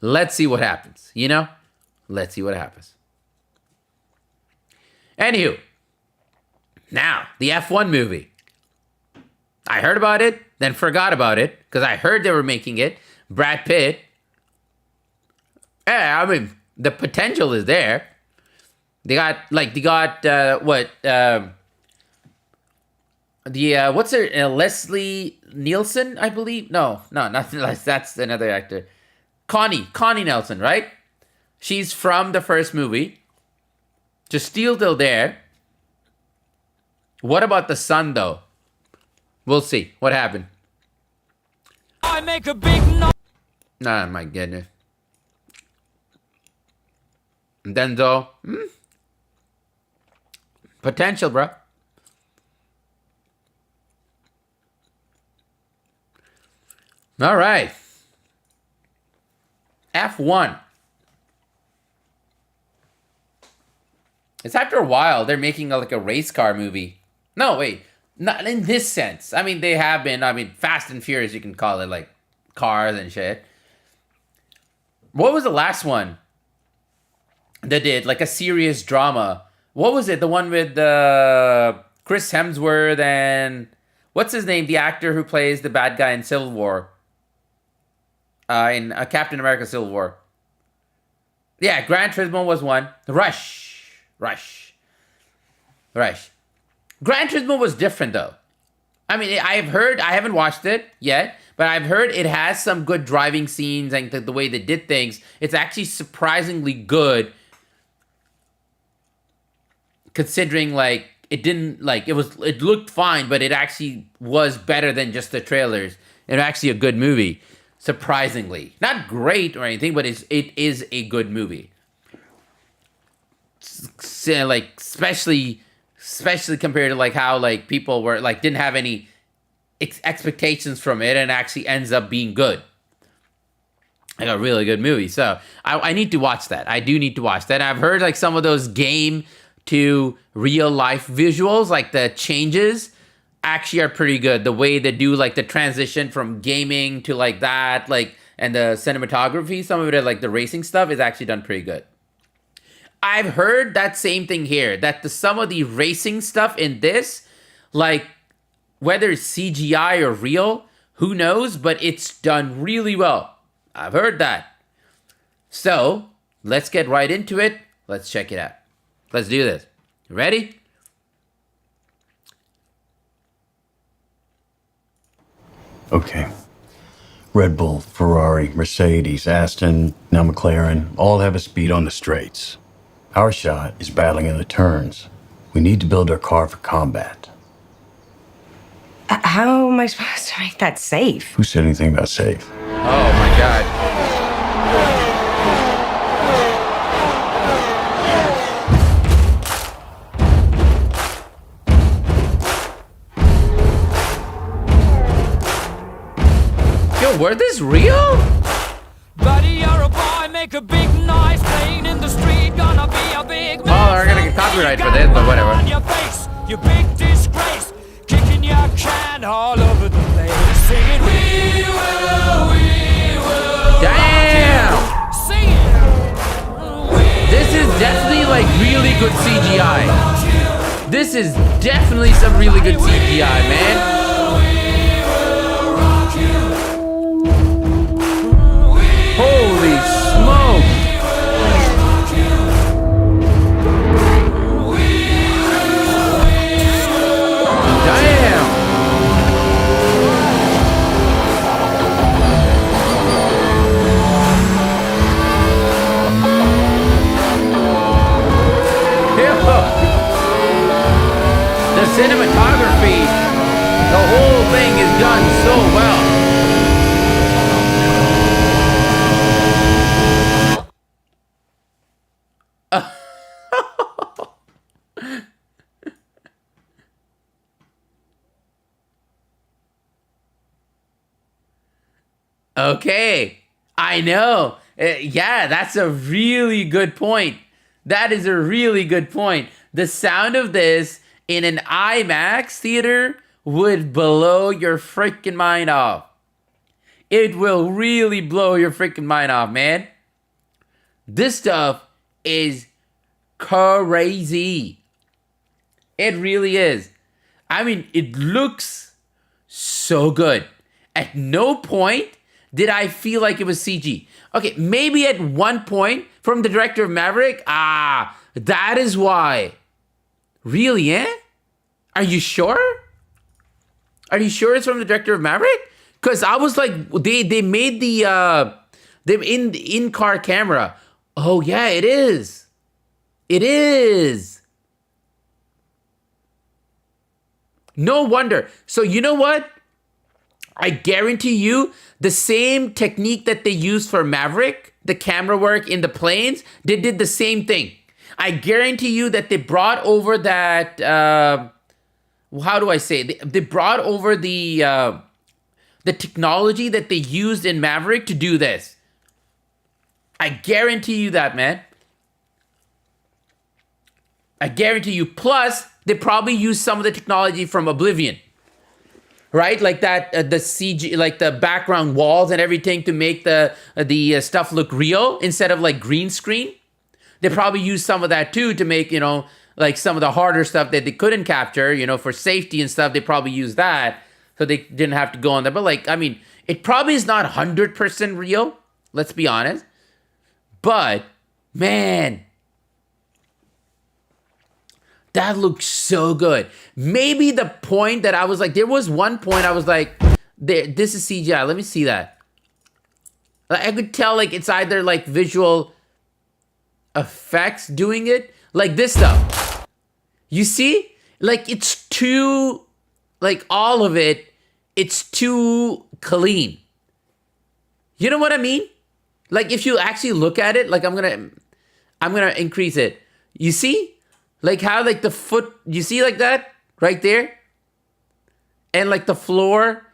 Let's see what happens. You know, let's see what happens. Anywho, now the F1 movie. I heard about it, then forgot about it, because I heard they were making it, Brad Pitt. Yeah, I mean, the potential is there. They got what's her Leslie Nielsen, I believe. No, not that's another actor. Connie Nelson, right? She's from the first movie. Just still there. What about the son, though? We'll see what happened. I make a big Oh my goodness. Denzel, potential, bro. All right. F1. It's after a while they're making like a race car movie. No, wait. Not in this sense. I mean, they have been. I mean, Fast and Furious, you can call it, like cars and shit. What was the last one that did like a serious drama? What was it? The one with Chris Hemsworth and what's his name? The actor who plays the bad guy in Civil War. In Captain America Civil War. Yeah, Gran Turismo was one. Rush. Gran Turismo was different though. I mean, I've heard, I haven't watched it yet, but I've heard it has some good driving scenes and the way they did things. It's actually surprisingly good, considering like it looked fine, but it actually was better than just the trailers. It's actually a good movie, surprisingly. Not great or anything, but it is a good movie. Like especially compared to like how like people were like didn't have any expectations from it and actually ends up being good. Like a really good movie. So I need to watch that. I do need to watch that. I've heard like some of those game to real life visuals, like the changes actually are pretty good. The way they do like the transition from gaming to like that, like, and the cinematography, some of it like the racing stuff is actually done pretty good. I've heard that same thing here, that some of the racing stuff in this, like whether it's CGI or real, who knows, but it's done really well. I've heard that. So let's get right into it. Let's check it out. Let's do this. Ready? Okay. Red Bull, Ferrari, Mercedes, Aston, now McLaren, all have a speed on the straights. Our shot is battling in the turns. We need to build our car for combat. How am I supposed to make that safe? Who said anything about safe? Oh my god. Yo, were this real? Buddy, you're a boy, make a big noise, playing in the street, gonna be a big Oh, they're gonna get copyright for this, but whatever. On your face, you big disgrace, kicking your can all over the place, singing, we will. Damn! Sing it. This is definitely like really good CGI. This is definitely some really good CGI, man. Holy smoke! Damn! The cinematography, the whole thing is done so well. Okay, I know. Yeah, that's a really good point. That is a really good point. The sound of this in an IMAX theater would blow your freaking mind off. It will really blow your freaking mind off, man. This stuff is crazy. It really is. I mean, it looks so good. At no point did I feel like it was CG? Okay, maybe at one point from the director of Maverick. That is why. Really, eh? Are you sure? Are you sure it's from the director of Maverick? Because I was like, they made the in-car camera. Oh yeah, it is. It is. No wonder. So you know what? I guarantee you the same technique that they used for Maverick, the camera work in the planes, they did the same thing. I guarantee you that they brought over that, how do I say? They brought over the technology that they used in Maverick to do this. I guarantee you that, man. I guarantee you. Plus, they probably used some of the technology from Oblivion. Right? Like that, the CG, like the background walls and everything to make the stuff look real instead of like green screen. They probably used some of that too to make, you know, like some of the harder stuff that they couldn't capture, you know, for safety and stuff. They probably used that so they didn't have to go on there. But like, I mean, it probably is not 100% real. Let's be honest. But, man, that looks so good. Maybe the point that I was like, there was one point I was like, this is CGI. Let me see that. Like, I could tell like it's either like visual effects doing it. Like this stuff. You see? Like it's too, like all of it, it's too clean. You know what I mean? Like if you actually look at it, like I'm gonna increase it. You see? Like how like the foot, you see like that right there? And like the floor,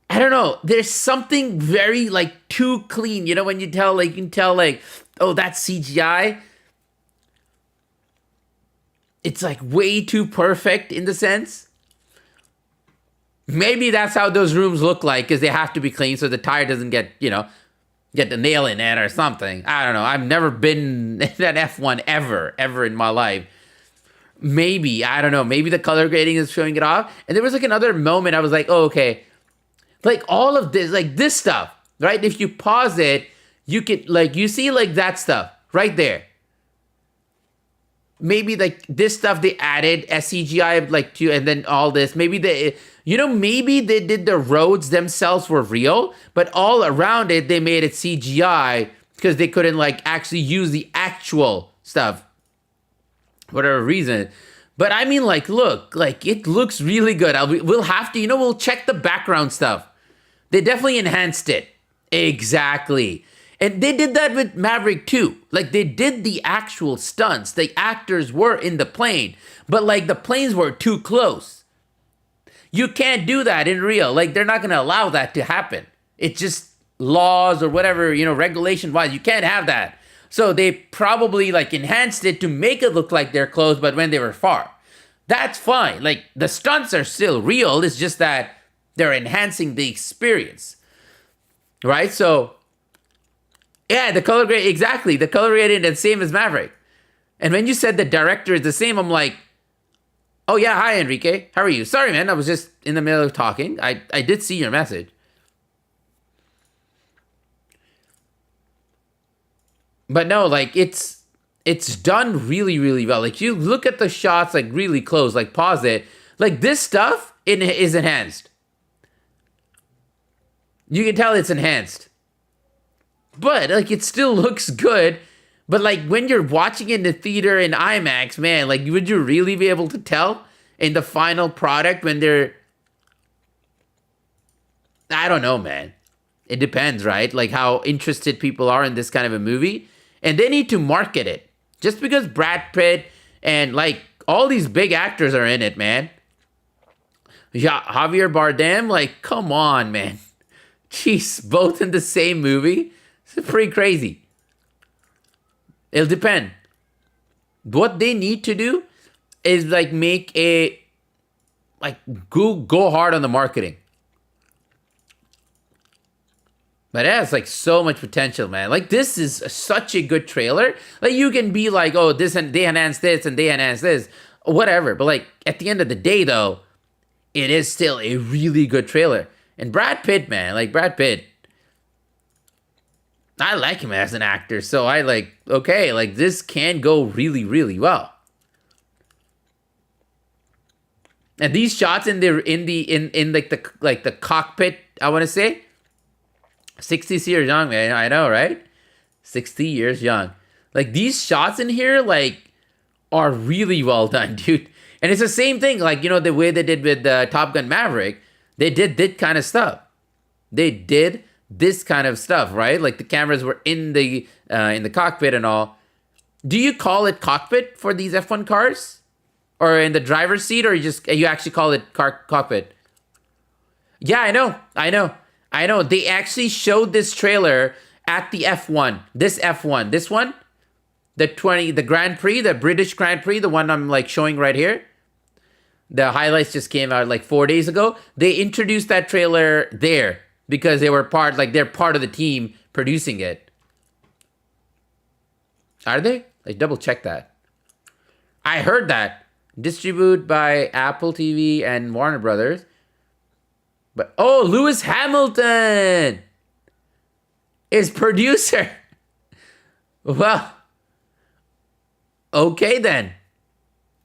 I don't know. There's something very like too clean. You know, when you tell, like, you can tell like, oh, that's CGI. It's like way too perfect in the sense. Maybe that's how those rooms look like because they have to be clean so the tire doesn't get, you know, get the nail in it or something. I don't know. I've never been in an F1 ever in my life. Maybe, I don't know. Maybe the color grading is showing it off. And there was like another moment I was like, oh, okay. Like all of this, like this stuff, right? If you pause it, you can like, you see like that stuff right there. Maybe like this stuff they added SCGI like to, and then all this. Maybe they, you know, maybe they did the roads themselves were real, but all around it, they made it CGI because they couldn't like actually use the actual stuff. Whatever reason. But I mean, like, look, like it looks really good. We'll have to, you know, we'll check the background stuff. They definitely enhanced it. Exactly. And they did that with Maverick too. Like they did the actual stunts. The actors were in the plane, but like the planes were too close. You can't do that in real. Like they're not going to allow that to happen. It's just laws or whatever, you know, regulation wise. You can't have that. So they probably like enhanced it to make it look like they're close, but when they were far. That's fine. Like the stunts are still real. It's just that they're enhancing the experience. Right? So, yeah, the color grade, exactly. The color grading is the same as Maverick. And when you said the director is the same, I'm like, oh yeah, hi Enrique. How are you? Sorry, man. I was just in the middle of talking. I did see your message. But no, like it's done really, really well. Like you look at the shots like really close, like pause it. Like this stuff is enhanced. You can tell it's enhanced. But like it still looks good. But like when you're watching it in the theater in IMAX, man, like would you really be able to tell in the final product when they're... I don't know, man. It depends, right? Like how interested people are in this kind of a movie. And they need to market it. Just because Brad Pitt and like all these big actors are in it, man. Yeah, Javier Bardem, like, come on, man. Jeez, both in the same movie. It's pretty crazy. It'll depend. What they need to do is like make a, like go hard on the marketing. But it has like so much potential, man. Like this is such a good trailer. Like you can be like, oh, this and they enhanced this and they enhanced this, whatever. But like at the end of the day, though, it is still a really good trailer. And Brad Pitt, man, like Brad Pitt, I like him as an actor, so I like, okay, like this can go really, really well. And these shots in the cockpit, I want to say, 60 years young, man. I know, right? 60 years young. Like these shots in here, like, are really well done, dude. And it's the same thing, like, you know, the way they did with Top Gun Maverick. They did that kind of stuff. They did this kind of stuff, right? Like the cameras were in the cockpit and all. Do you call it cockpit for these F1 cars? Or in the driver's seat, or you actually call it cockpit? Yeah, I know. They actually showed this trailer at the F1. This one, the Grand Prix, the British Grand Prix, the one I'm like showing right here. The highlights just came out like 4 days ago. They introduced that trailer there because they're part of the team producing it. Are they? Like double check that. I heard that. Distributed by Apple TV and Warner Brothers. But Lewis Hamilton is producer. Well, okay then.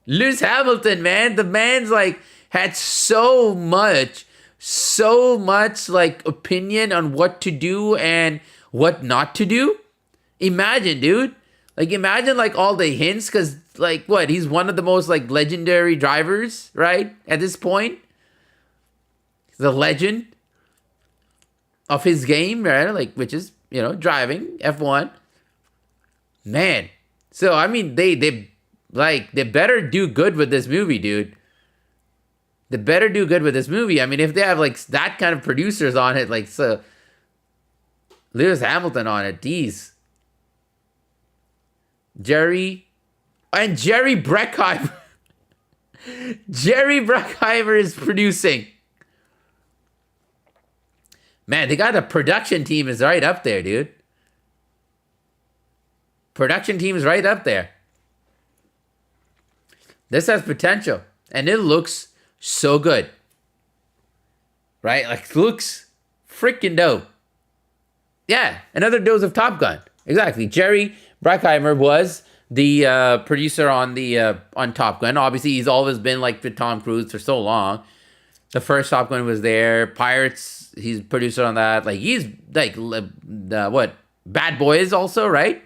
Lewis Hamilton, man. The man's like had so much like opinion on what to do and what not to do. Imagine, dude. Like imagine like all the hints, because like what? He's one of the most like legendary drivers, right? At this point. The legend of his game, right? Like, which is, you know, driving F1. Man. So I mean they better do good with this movie, dude. They better do good with this movie. I mean, if they have like that kind of producers on it, like so Lewis Hamilton on it, geez. Jerry Bruckheimer. Jerry Bruckheimer is producing. Man, they got a production team is right up there, dude. Production team is right up there. This has potential. And it looks so good. Right? Like, it looks freaking dope. Yeah, another dose of Top Gun. Exactly. Jerry Bruckheimer was the producer on Top Gun. Obviously, he's always been like with Tom Cruise for so long. The first Top Gun was there. Pirates, he's producer on that. Like he's like Bad Boys also, right?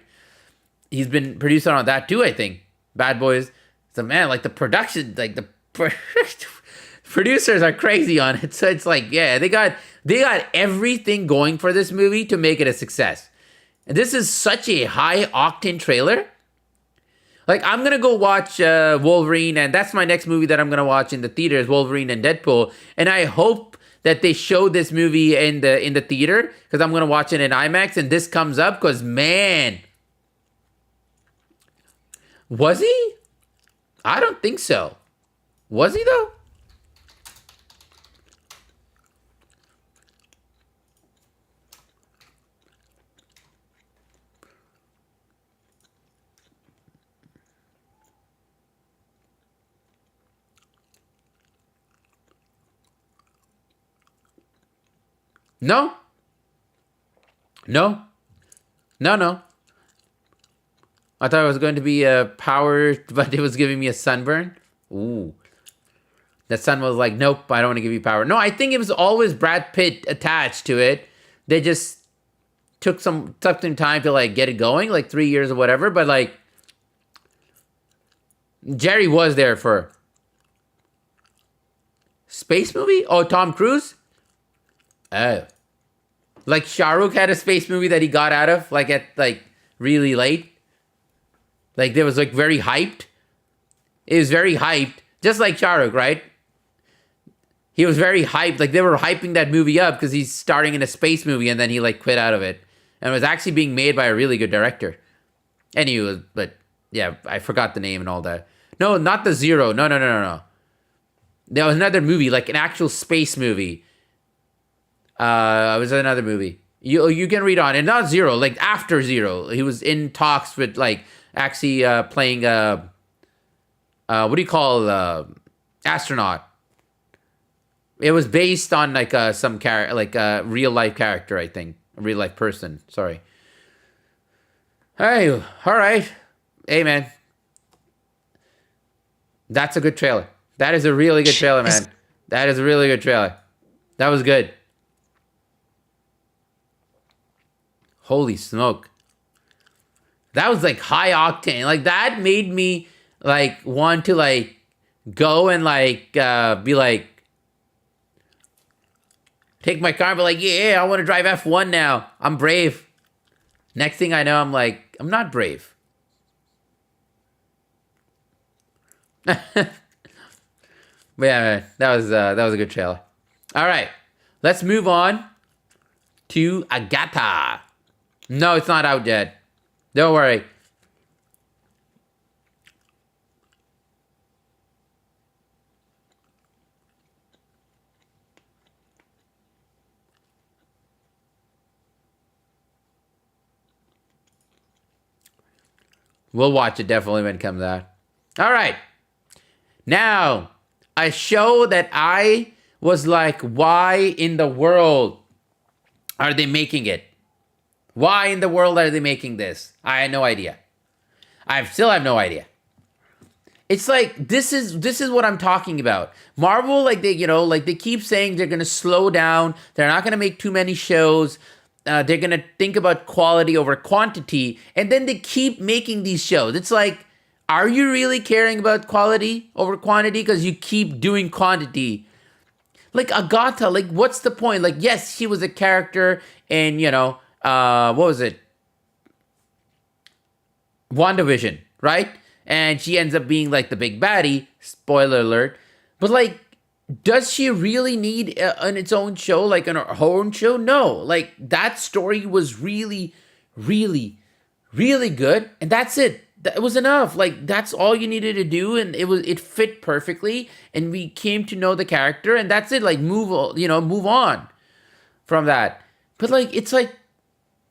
He's been producer on that too, I think. Bad Boys. So man, like the production, like the producers are crazy on it. So it's like, yeah, they got everything going for this movie to make it a success. And this is such a high octane trailer. Like, I'm going to go watch Wolverine, and that's my next movie that I'm going to watch in the theaters, Wolverine and Deadpool. And I hope that they show this movie in the theater, because I'm going to watch it in IMAX, and this comes up, because, man. Was he? I don't think so. Was he, though? No. I thought it was going to be a power, but it was giving me a sunburn. Ooh. The sun was like, nope, I don't want to give you power. No, I think it was always Brad Pitt attached to it. They just took some time to like get it going, like 3 years or whatever. But like, Jerry was there for space movie. Oh, Tom Cruise. Oh, like Shah Rukh had a space movie that he got out of like at like really late. Like there was like very hyped. It was very hyped, just like Shah Rukh, right? He was very hyped. Like they were hyping that movie up because he's starting in a space movie, and then he like quit out of it, and it was actually being made by a really good director. And he was, but yeah, I forgot the name and all that. No, not the Zero. No. There was another movie, like an actual space movie. It was another movie. You can read on, and not Zero, like after Zero. He was in talks with like actually playing what do you call astronaut? It was based on like some character, like a real life character, I think, a real life person. Sorry, Hey, all right. Hey, man. That's a good trailer. That is a really good trailer, man. That is a really good trailer. That was good. Holy smoke. That was like high octane. Like that made me like want to like go and like be like take my car and be like, yeah, I want to drive F1 now. I'm brave. Next thing I know, I'm like, I'm not brave. But yeah, man, that was a good trailer. All right, let's move on to Agatha. No, it's not out yet. Don't worry. We'll watch it definitely when it comes out. All right. Now, a show that I was like, why in the world are they making it? Why in the world are they making this? I had no idea. I still have no idea. It's like this is what I'm talking about. Marvel, like they keep saying they're gonna slow down. They're not gonna make too many shows. They're gonna think about quality over quantity, and then they keep making these shows. It's like, are you really caring about quality over quantity? Because you keep doing quantity. Like Agatha, like what's the point? Like, yes, she was a character, and what was it? WandaVision, right? And she ends up being like the big baddie. Spoiler alert. But like, does she really need an its own show, like her own show? No. Like that story was really, really, really good, and that's it. That was enough. Like that's all you needed to do, and it fit perfectly, and we came to know the character, and that's it. Like move on from that. But like it's like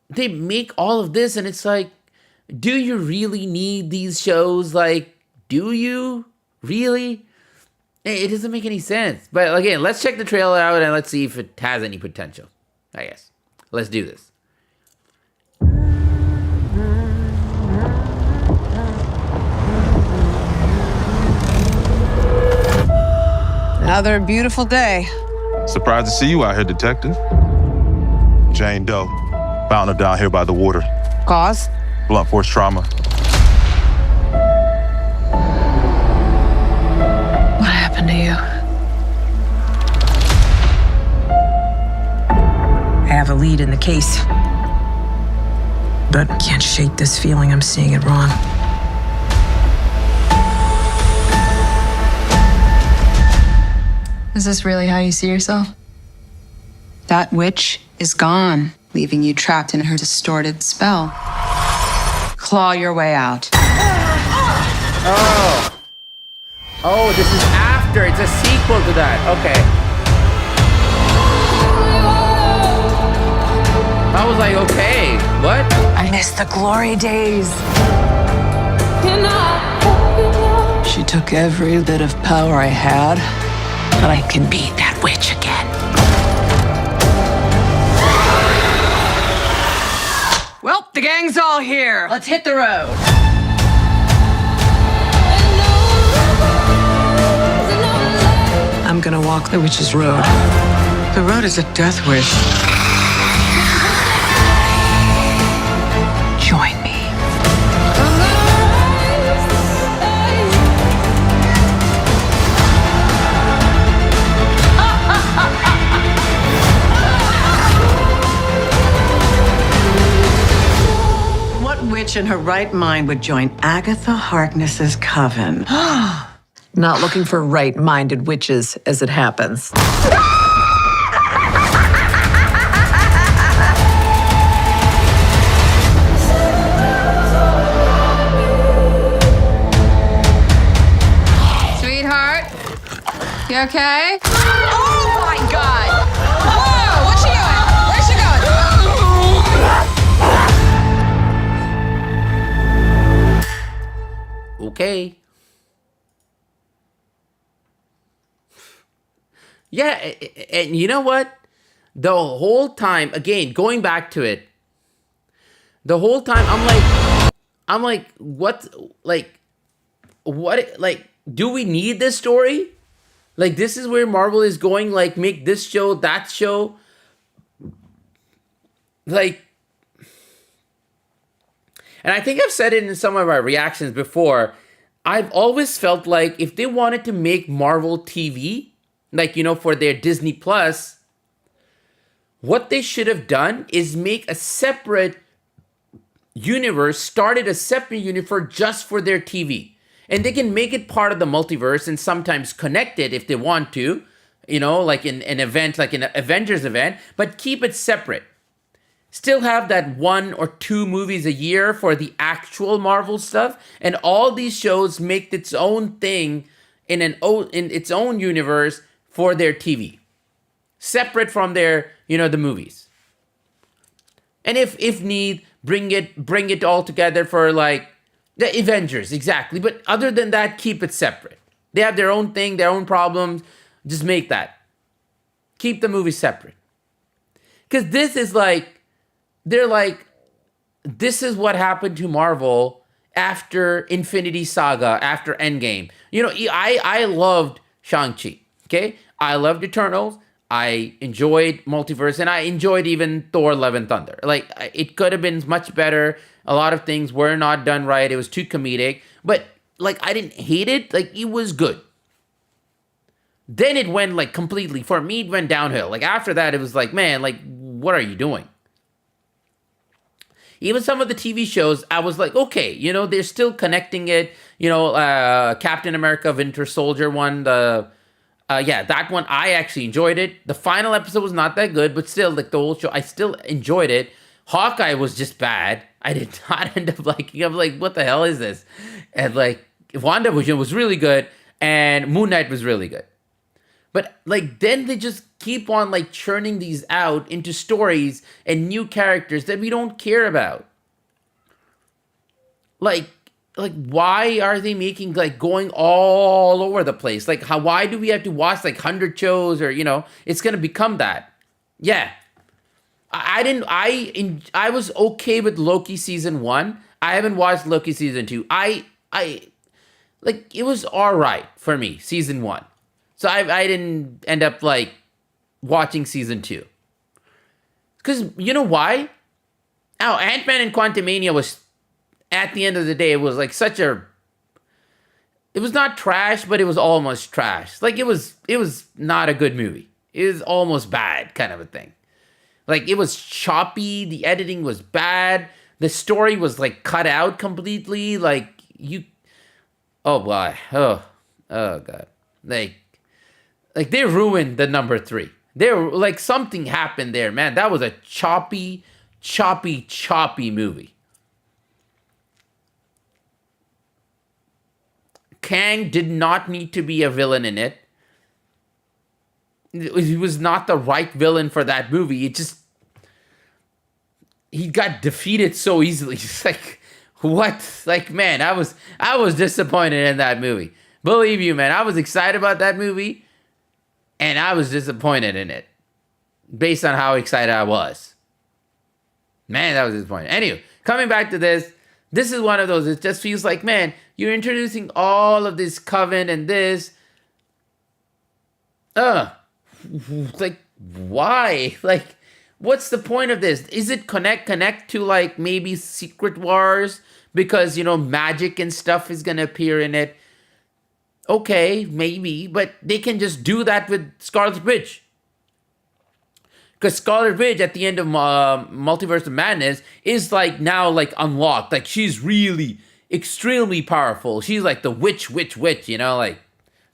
they make all of this, and it's like, do you really need these shows? Like, do you really? It doesn't make any sense. But again, let's check the trailer out and let's see if it has any potential. I guess. Let's do this. Another beautiful day. Surprised to see you out here, Detective. Jane Doe. Found her down here by the water. Cause? Blunt force trauma. What happened to you? I have a lead in the case, but I can't shake this feeling I'm seeing it wrong. Is this really how you see yourself? That witch is gone, leaving you trapped in her distorted spell. Claw your way out. Oh, this is after. It's a sequel to that. Okay. I was like, okay, what? I miss the glory days. She took every bit of power I had, but I can beat that witch again. Well, the gang's all here. Let's hit the road. I'm gonna walk the witch's road. The road is a death wish. Join me. What witch in her right mind would join Agatha Harkness's coven? Not looking for right-minded witches, as it happens. Sweetheart, you okay? Oh my God! Whoa! What's she doing? Where's she going? Okay. Yeah, and you know what? The whole time, again, going back to it, the whole time I'm like, I'm like, what, do we need this story? Like, this is where Marvel is going, like, make this show, that show. Like, and I think I've said it in some of my reactions before, I've always felt like if they wanted to make Marvel TV, like, you know, for their Disney Plus, what they should have done is make a separate universe, started a separate universe just for their TV. And they can make it part of the multiverse and sometimes connect it if they want to, you know, like in an event, like an Avengers event, but keep it separate. Still have that 1 or 2 movies a year for the actual Marvel stuff, and all these shows make its own thing in its own universe for their TV, separate from their, you know, the movies. And if need, bring it all together for like the Avengers, exactly. But other than that, keep it separate. They have their own thing, their own problems. Just make that. Keep the movies separate. Because this is like, they're like, this is what happened to Marvel after Infinity Saga, after Endgame. You know, I loved Shang-Chi, okay? I loved Eternals. I enjoyed Multiverse, and I enjoyed even Thor: Love and Thunder. Like, it could have been much better. A lot of things were not done right. It was too comedic. But, like, I didn't hate it. Like, it was good. Then it went, like, completely, for me, it went downhill. Like, after that, it was like, man, like, what are you doing? Even some of the TV shows, I was like, okay, you know, they're still connecting it. You know, Captain America Winter Soldier one, that one, I actually enjoyed it. The final episode was not that good, but still, like, the whole show, I still enjoyed it. Hawkeye was just bad. I did not end up liking it. I'm like, what the hell is this? And, like, WandaVision was really good, and Moon Knight was really good. But, like, then they just keep on, like, churning these out into stories and new characters that we don't care about. Like, why are they making, like, going all over the place? Like, why do we have to watch, like, 100 shows or, you know, it's going to become that. Yeah. I was okay with Loki season 1. I haven't watched Loki season 2. Like, it was all right for me, season 1. So I didn't end up, like, watching season 2. Because, you know why? Oh, Ant-Man and Quantumania was, at the end of the day, it was, like, it was not trash, but it was almost trash. Like, it was not a good movie. It was almost bad, kind of a thing. Like, it was choppy, the editing was bad, the story was, like, cut out completely, like, oh, boy, oh, God. Like, they ruined the number 3. Like, something happened there, man. That was a choppy movie. Kang did not need to be a villain in it. He was not the right villain for that movie. He got defeated so easily. It's like, what? Like, man, I was disappointed in that movie. Believe you, man, I was excited about that movie. And I was disappointed in it. Based on how excited I was. Man, that was disappointing. Anyway, coming back to this is one of those, it just feels like, man, you're introducing all of this Coven and this. Like, why? Like, what's the point of this? Is it connect to, like, maybe Secret Wars? Because, you know, magic and stuff is going to appear in it. Okay, maybe, but they can just do that with Scarlet Witch. Because Scarlet Witch at the end of Multiverse of Madness is, like, now, like, unlocked. Like, she's really extremely powerful. She's like the witch, you know, like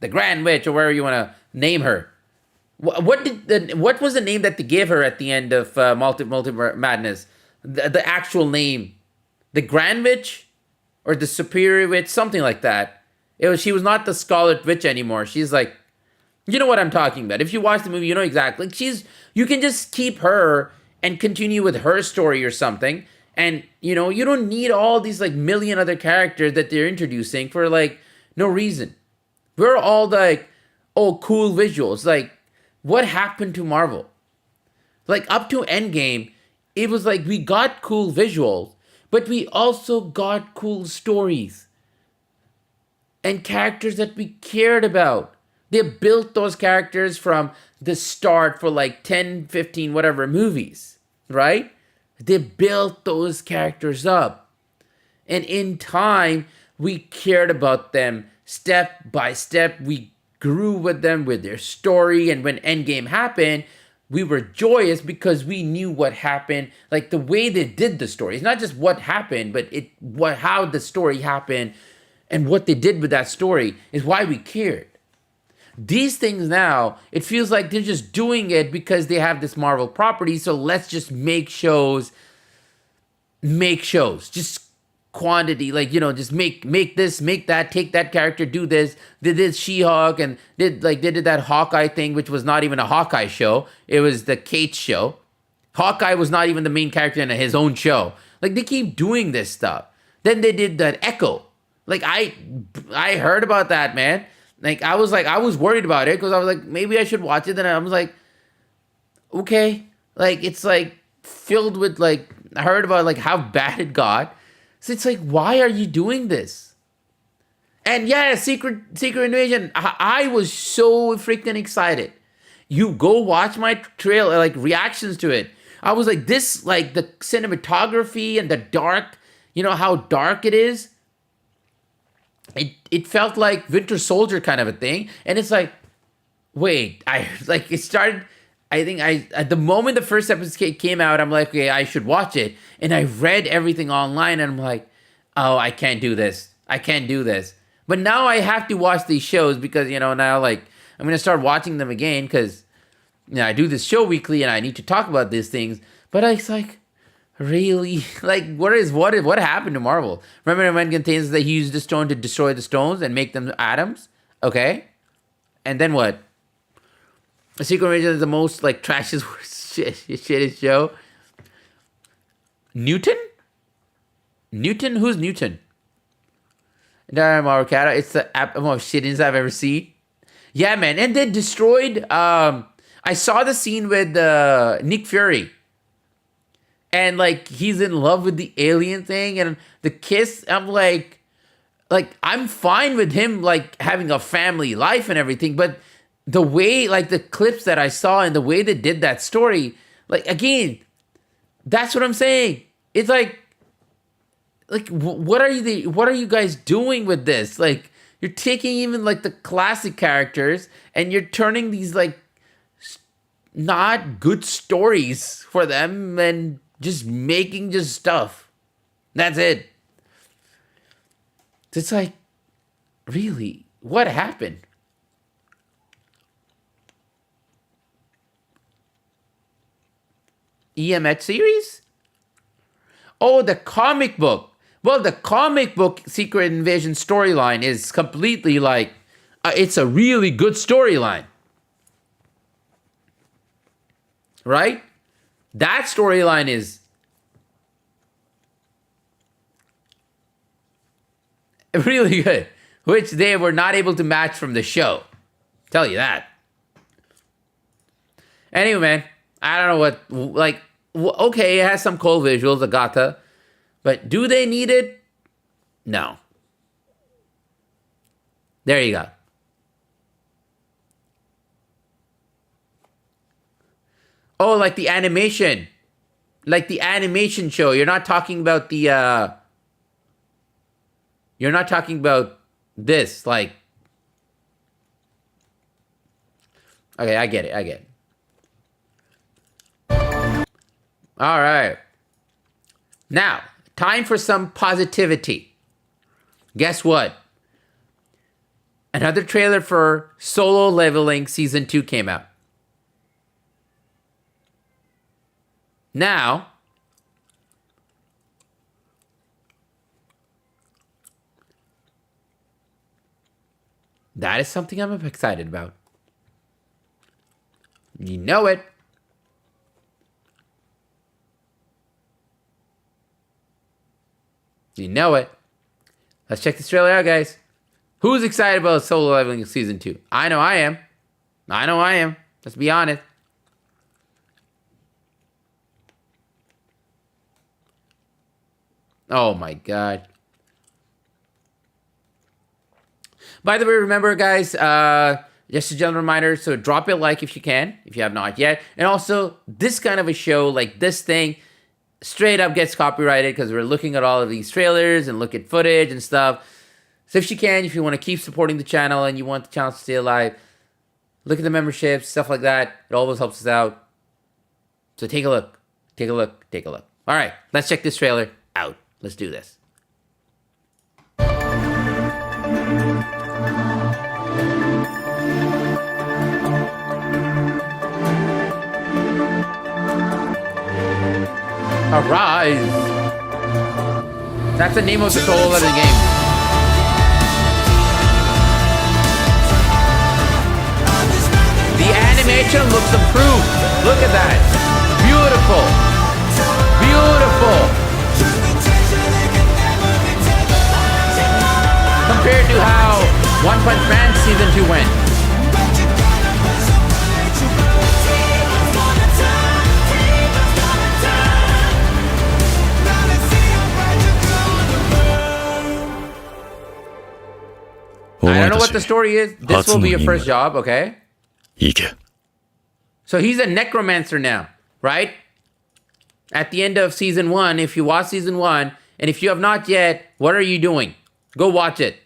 the Grand Witch or whatever you want to name her. What was the name that they gave her at the end of Multiverse Madness? The actual name, the Grand Witch or the Superior Witch, something like that. She was not the Scarlet Witch anymore. She's like, you know what I'm talking about. If you watch the movie, you know exactly. Like, you can just keep her and continue with her story or something. And, you know, you don't need all these, like, million other characters that they're introducing for, like, no reason. We're all like, oh, cool visuals. Like, what happened to Marvel? Like, up to Endgame, it was like we got cool visuals, but we also got cool stories and characters that we cared about. They built those characters from the start for like 10, 15, whatever movies, right? They built those characters up. And in time, we cared about them step by step. We grew with them, with their story. And when Endgame happened, we were joyous because we knew what happened. Like the way they did the story. It's not just what happened, but how the story happened and what they did with that story is why we cared. These things now, it feels like they're just doing it because they have this Marvel property. So let's just make shows. Just quantity, like, just make this, make that, take that character, do this. They did She-Hulk and they did that Hawkeye thing, which was not even a Hawkeye show. It was the Kate show. Hawkeye was not even the main character in his own show. Like, they keep doing this stuff. Then they did that Echo. Like, I heard about that, man. Like, I was worried about it because I was like, maybe I should watch it. Then I was like, okay. Like, it's like filled with like, I heard about like how bad it got. So it's like, why are you doing this? And yeah, Secret Invasion, I was so freaking excited. You go watch my trailer, like reactions to it. I was like, this, like the cinematography and the dark, how dark it is. It felt like Winter Soldier kind of a thing. And it's like, wait, it started, I think at the moment the first episode came out, I'm like, okay, I should watch it. And I read everything online and I'm like, oh, I can't do this. But now I have to watch these shows because, now like, I'm going to start watching them again because, I do this show weekly and I need to talk about these things. But it's like, really? Like, what happened to Marvel? Remember when contains that he used the stone to destroy the stones and make them atoms? Okay. And then what? The Secret Invasion is the most, like, trashiest, shittest show. Newton? Who's Newton? Maracata. It's the most shittest I've ever seen. Yeah, man. And they destroyed, I saw the scene with Nick Fury. And, like, he's in love with the alien thing. And the kiss, I'm like, I'm fine with him, like, having a family life and everything. But the way, like, the clips that I saw and the way they did that story, like, again, that's what I'm saying. It's like, what are you guys doing with this? Like, you're taking even, like, the classic characters and you're turning these, like, not good stories for them and just making just stuff. That's it. It's like, really, what happened? EMH series? Oh, the comic book. Well, the comic book Secret Invasion storyline is completely like, it's a really good storyline. Right? That storyline is really good, which they were not able to match from the show. Tell you that. Anyway, man, I don't know what, like, okay, it has some cool visuals, Agatha, but do they need it? No. There you go. Oh, like the animation. Like the animation show. You're not talking about the, you're not talking about this, like, okay, I get it. All right. Now, time for some positivity. Guess what? Another trailer for Solo Leveling Season 2 came out. Now, that is something I'm excited about. You know it. You know it. Let's check this trailer out, guys. Who's excited about Solo Leveling Season 2? I know I am. Let's be honest. Oh my god. By the way, remember guys, just a general reminder, so drop a like if you can, if you have not yet. And also, this kind of a show, like this thing, straight up gets copyrighted because we're looking at all of these trailers and look at footage and stuff. So if you can, if you want to keep supporting the channel and you want the channel to stay alive, look at the memberships, stuff like that. It always helps us out. So take a look. Take a look. Take a look. All right, let's check this trailer out. Let's do this. Arise! That's the name of the soul of the game. The animation looks improved. Look at that. Beautiful. Beautiful. Compared to how One Punch Man Season 2 went. I don't know what the story is. This will be your first job, okay? So he's a necromancer now, right? At the end of season 1, if you watch season 1, and if you have not yet, what are you doing? Go watch it.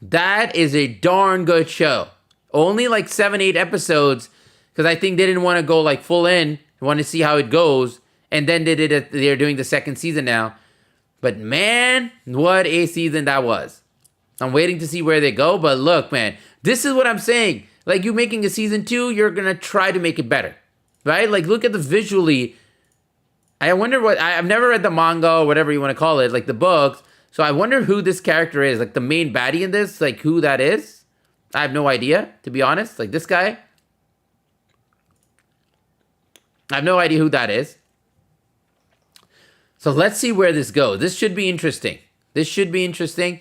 That is a darn good show. Only like 7-8 episodes, because I think they didn't want to go like full in. They wanted to see how it goes, and then they did it. They're doing the second season now. But man, what a season that was. I'm waiting to see where they go. But look, man, this is what I'm saying. Like, you making a season 2, you're going to try to make it better. Right? Like, look at the visually. I wonder what... I've never read the manga or whatever you want to call it. Like, the books. So I wonder who this character is. Like, the main baddie in this. Like, who that is. I have no idea, to be honest. Like, this guy. I have no idea who that is. So let's see where this goes. This should be interesting. This should be interesting.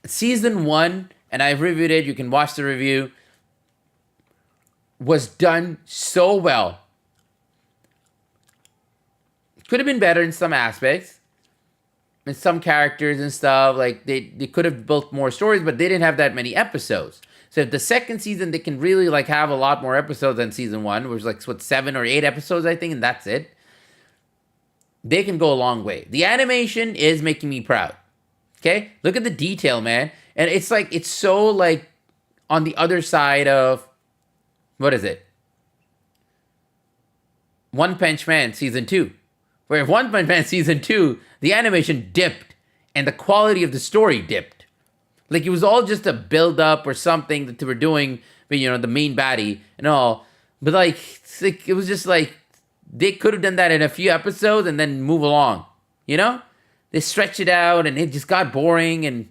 Season 1, and I've reviewed it. You can watch the review. Was done so well. Could have been better in some aspects. And some characters and stuff. Like, they could have built more stories, but they didn't have that many episodes. So if the second season, they can really, like, have a lot more episodes than season 1. Which was, like, what, 7 or 8 episodes, I think, and that's it. They can go a long way. The animation is making me proud. Okay? Look at the detail, man. And it's like, it's so like on the other side of, what is it? One Punch Man Season 2. Where One Punch Man Season 2, the animation dipped and the quality of the story dipped. Like, it was all just a build-up or something that they were doing, you know, the main baddie and all. But like it was just like, they could have done that in a few episodes and then move along, you know? They stretched it out and it just got boring and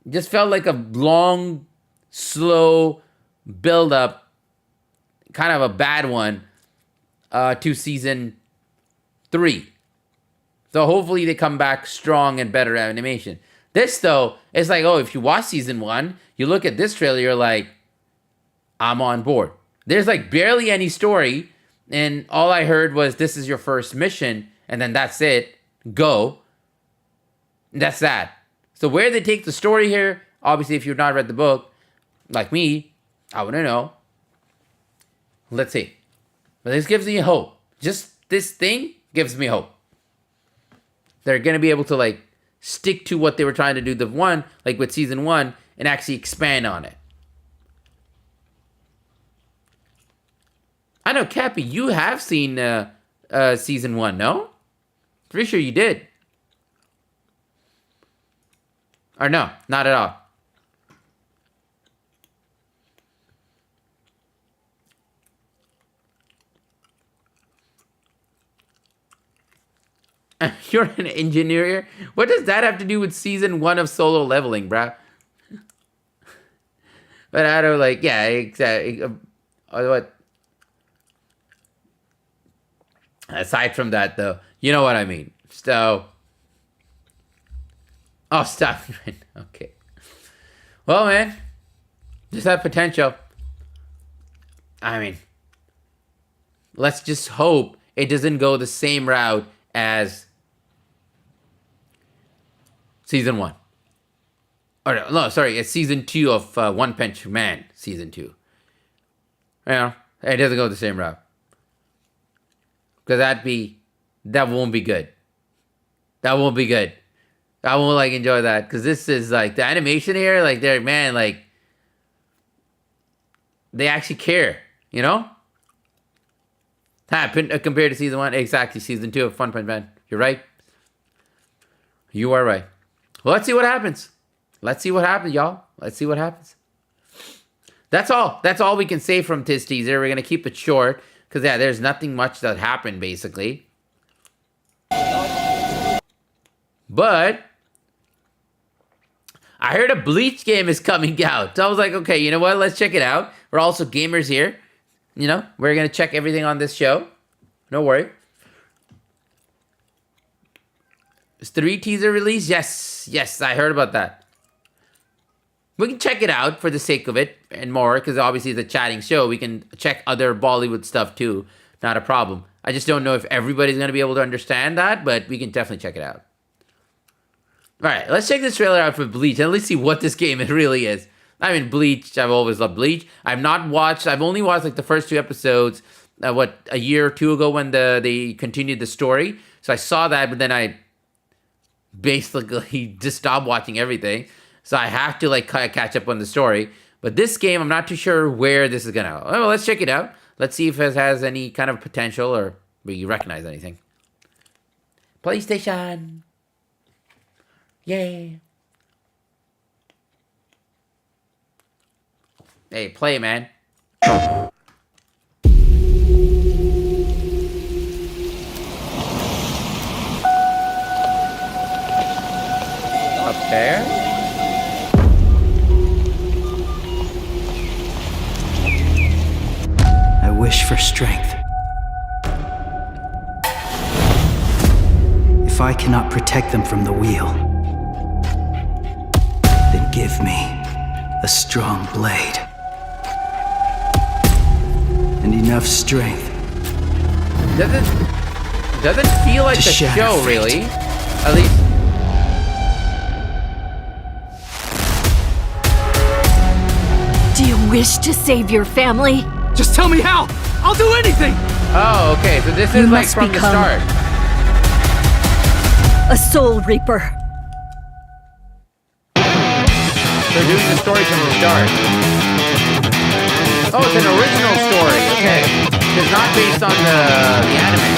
just felt like a long, slow build-up, kind of a bad one, to season 3. So hopefully they come back strong and better animation. This, though, is like, oh, if you watch season 1, you look at this trailer, you're like, I'm on board. There's like barely any story. And all I heard was, this is your first mission, and then that's it. Go. That's that. So where they take the story here, obviously, if you've not read the book, like me, I want to know. Let's see. But this gives me hope. Just this thing gives me hope. They're going to be able to, like, stick to what they were trying to do the one, like with season 1, and actually expand on it. I know, Cappy, you have seen season 1, no? Pretty sure you did. Or no, not at all. You're an engineer? What does that have to do with season 1 of Solo Leveling, bruh? But I don't like, yeah, exactly. What? Aside from that, though, you know what I mean. So, oh, stop. Okay. Well, man, just have potential. I mean, let's just hope it doesn't go the same route as Season 1. Or no, sorry, it's season 2 of One Punch Man, season 2. You know, it doesn't go the same route. Because that won't be good. That won't be good. I won't like enjoy that. Because this is like, the animation here, like they're, man, like, they actually care, you know? Compared to season 1, exactly, season 2 of One Punch Man. You're right. You are right. Well, let's see what happens. Let's see what happens, y'all. Let's see what happens. That's all. That's all we can say from this teaser. We're going to keep it short. Because, yeah, there's nothing much that happened, basically. But I heard a Bleach game is coming out. So I was like, okay, you know what? Let's check it out. We're also gamers here. You know, we're going to check everything on this show. No worry. Is 3 teaser release? Yes. Yes, I heard about that. We can check it out for the sake of it and more, because obviously it's a chatting show. We can check other Bollywood stuff too. Not a problem. I just don't know if everybody's going to be able to understand that, but we can definitely check it out. All right, let's check this trailer out for Bleach, and let's see what this game it really is. I mean, Bleach, I've always loved Bleach. I've only watched like the first 2 episodes, a year or 2 ago when they continued the story. So I saw that, but then I basically just stopped watching everything. So I have to like kind of catch up on the story. But this game, I'm not too sure where this is going to go. Well, let's check it out. Let's see if it has any kind of potential or we recognize anything. PlayStation. Yay. Hey, play, man. Up there. I wish for strength. If I cannot protect them from the wheel, then give me a strong blade. And enough strength. Doesn't feel like the show, really. At least. Do you wish to save your family? Just tell me how! I'll do anything! Oh, okay, so this is like from the start. A soul reaper. They're doing the story from the start. Oh, it's an original story, okay. It's not based on the anime.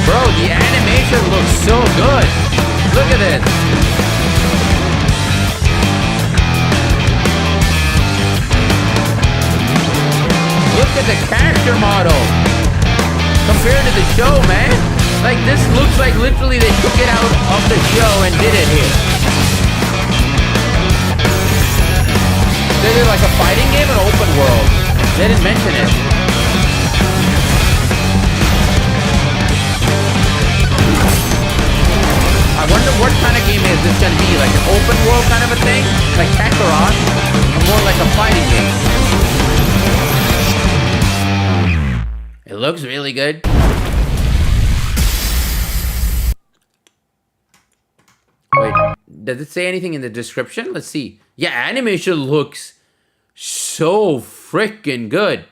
Bro, the animation looks so good. Look at this. Look at the character model compared to the show, man. Like, this looks like literally they took it out of the show and did it here. They did like a fighting game or open world. They didn't mention it. I wonder what kind of game is this going to be? Like an open world kind of a thing? Like Kakarot? Or more like a fighting game? It looks really good. Wait, does it say anything in the description? Let's see. Yeah, animation looks so freaking good.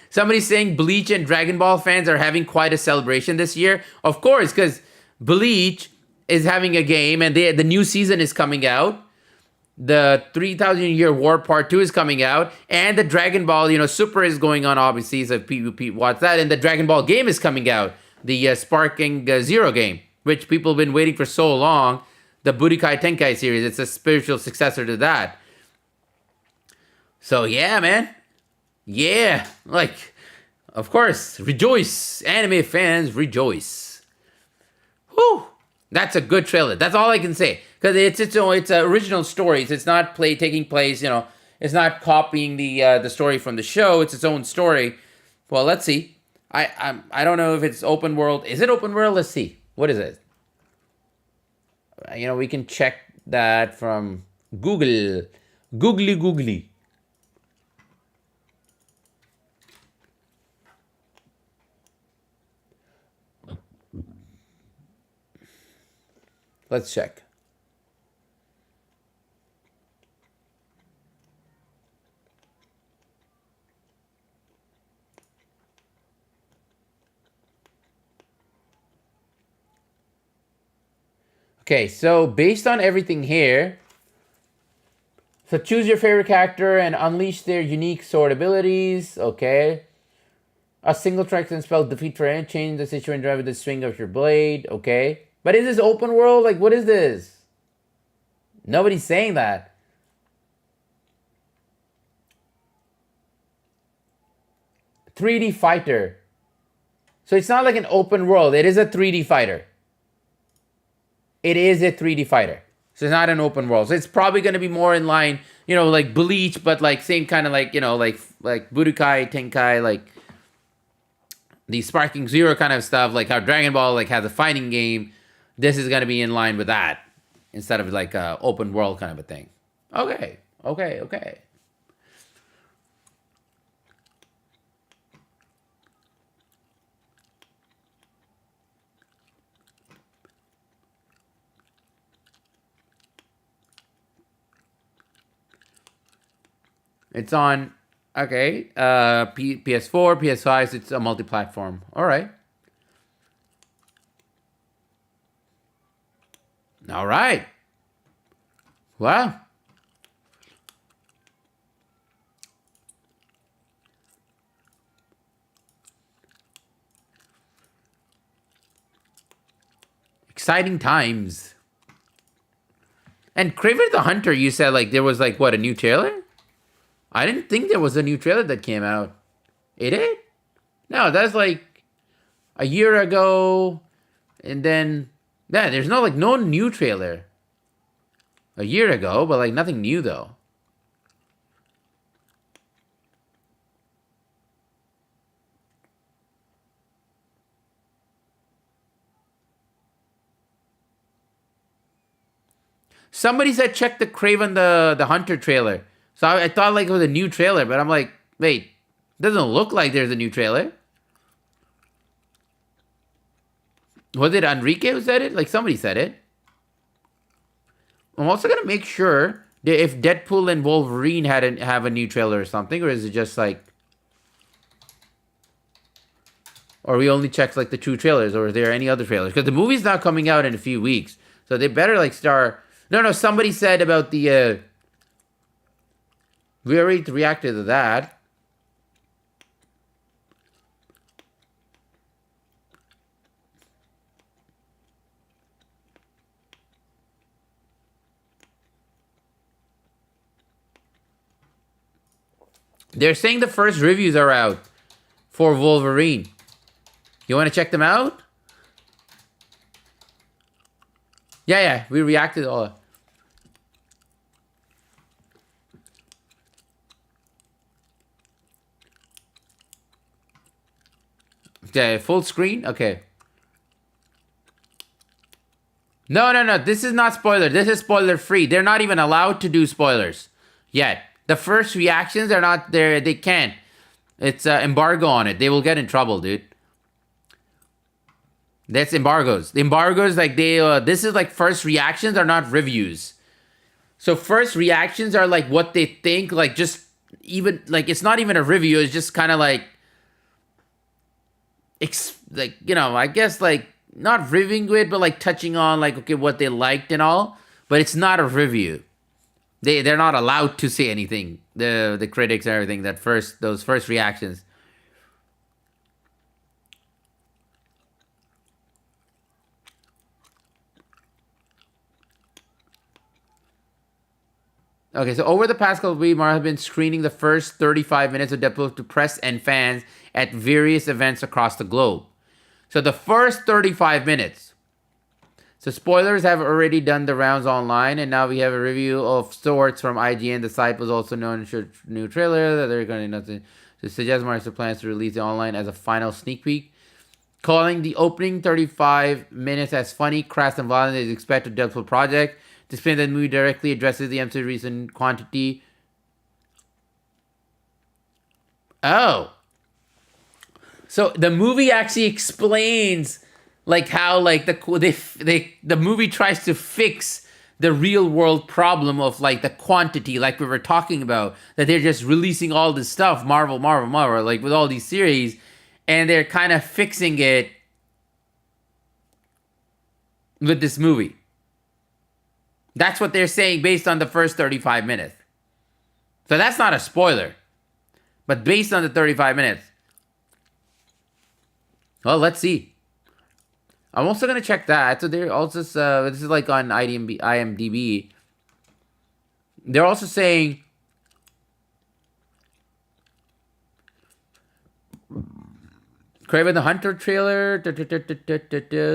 Somebody's saying Bleach and Dragon Ball fans are having quite a celebration this year. Of course, because Bleach is having a game and the new season is coming out. The 3,000 Year War Part 2 is coming out. And the Dragon Ball, Super is going on, obviously. So people watch that. And the Dragon Ball game is coming out. The Sparking Zero game, which people have been waiting for so long. The Budokai Tenkaichi series. It's a spiritual successor to that. So, yeah, man. Yeah, like, of course, rejoice. Anime fans, rejoice. Whew, that's a good trailer. That's all I can say. Because it's original stories. It's not taking place, it's not copying the story from the show. It's its own story. Well, let's see. I don't know if it's open world. Is it open world? Let's see. What is it? We can check that from Google. Googly googly. Let's check. Okay, so based on everything here, so choose your favorite character and unleash their unique sword abilities. Okay. A single track can spell defeat for any change the situation drive with the swing of your blade. Okay. But is this open world? Like, what is this? Nobody's saying that. .3D fighter. So it's not like an open world. It is a 3D fighter. It is a 3D fighter. So it's not an open world. So it's probably going to be more in line, you know, like Bleach, but like same kind of like, you know, like Budokai, Tenkai, like the Sparking Zero kind of stuff, like how Dragon Ball like has a fighting game. This is going to be in line with that instead of like a open world kind of a thing. Okay. Okay. Okay. It's on, okay, PS4, PS5, so it's a multi-platform. All right. All right. Wow. Exciting times. And Kraven the Hunter, you said like there was like, what, a new trailer? I didn't think there was a new trailer that came out. It did? No, that's like a year ago. And then, yeah, there's no new trailer. A year ago, but like nothing new though. Somebody said check the Kraven the Hunter trailer. So I thought like it was a new trailer, but I'm like, wait, doesn't look like there's a new trailer. Was it Enrique who said it? Like somebody said it. I'm also gonna make sure that if Deadpool and Wolverine have a new trailer or something, or is it just like, or we only checked like the 2 trailers, or is there any other trailers? Because the movie's not coming out in a few weeks, so they better like start. No, somebody said about the. We already reacted to that. They're saying the first reviews are out for Wolverine. You want to check them out? Yeah, we reacted all. Okay, full screen? Okay. No. This is not spoiler. This is spoiler free. They're not even allowed to do spoilers yet. The first reactions are not there. They can't. It's embargo on it. They will get in trouble, dude. That's embargoes. The embargoes, like this is like first reactions are not reviews. So first reactions are like what they think, like just even like it's not even a review. It's just kind of like, you know, I guess like not reviewing it, but like touching on like okay what they liked and all. But it's not a review. They're not allowed to say anything. The critics and everything. Those first reactions. Okay, so over the past couple of weeks, Marvel has been screening the first 35 minutes of Deadpool to press and fans at various events across the globe. So the first 35 minutes. So spoilers have already done the rounds online, and now we have a review of sorts from IGN. The site was also known as a new trailer that they're going to suggest Marvel plans to release it online as a final sneak peek. Calling the opening 35 minutes as funny, crass, and violent is expected Deadpool project. To explain that the movie directly addresses the episode's recent quantity. Oh. So the movie actually explains like how like the movie tries to fix the real world problem of like the quantity, like we were talking about, that they're just releasing all this stuff, Marvel, like with all these series, and they're kind of fixing it with this movie. That's what they're saying based on the first 35 minutes. So that's not a spoiler. But based on the 35 minutes, well, let's see. I'm also going to check that. So they're also, this is like on IMDb. They're also saying, Kraven the Hunter trailer,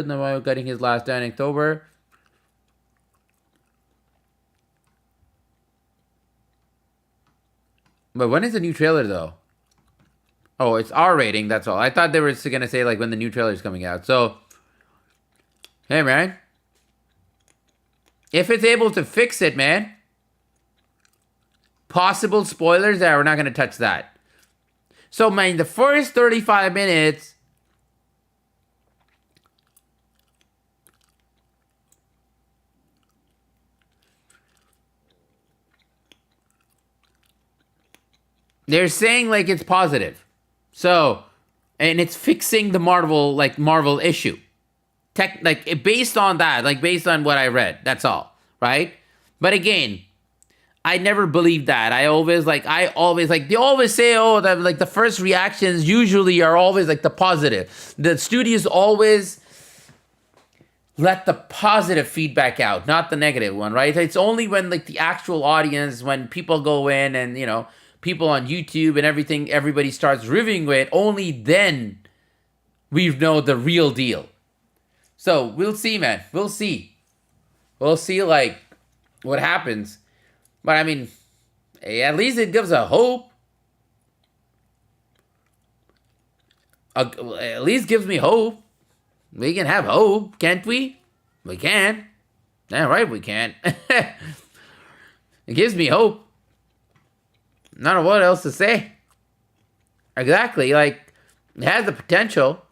no, getting his last day in October. But when is the new trailer, though? Oh, it's R rating, that's all. I thought they were going to say, like, when the new trailer is coming out. So, hey, man. If it's able to fix it, man. Possible spoilers there, we're not going to touch that. So, man, the first 35 minutes... They're saying, like, it's positive. So, and it's fixing the Marvel issue. Based on that, like, based on what I read. That's all, right? But again, I never believed that. They always say, oh, that, like, the first reactions usually are always, like, the positive. The studios always let the positive feedback out, not the negative one, right? It's only when, like, the actual audience, when people go in and, you know, people on YouTube and everything, everybody starts reviewing it, only then we know the real deal. So we'll see, man. We'll see. We'll see, like, what happens. But I mean, at least it gives a hope. At least gives me hope. We can have hope, can't we? We can. Yeah, right, we can. It gives me hope. I don't know what else to say. Exactly, like, it has the potential.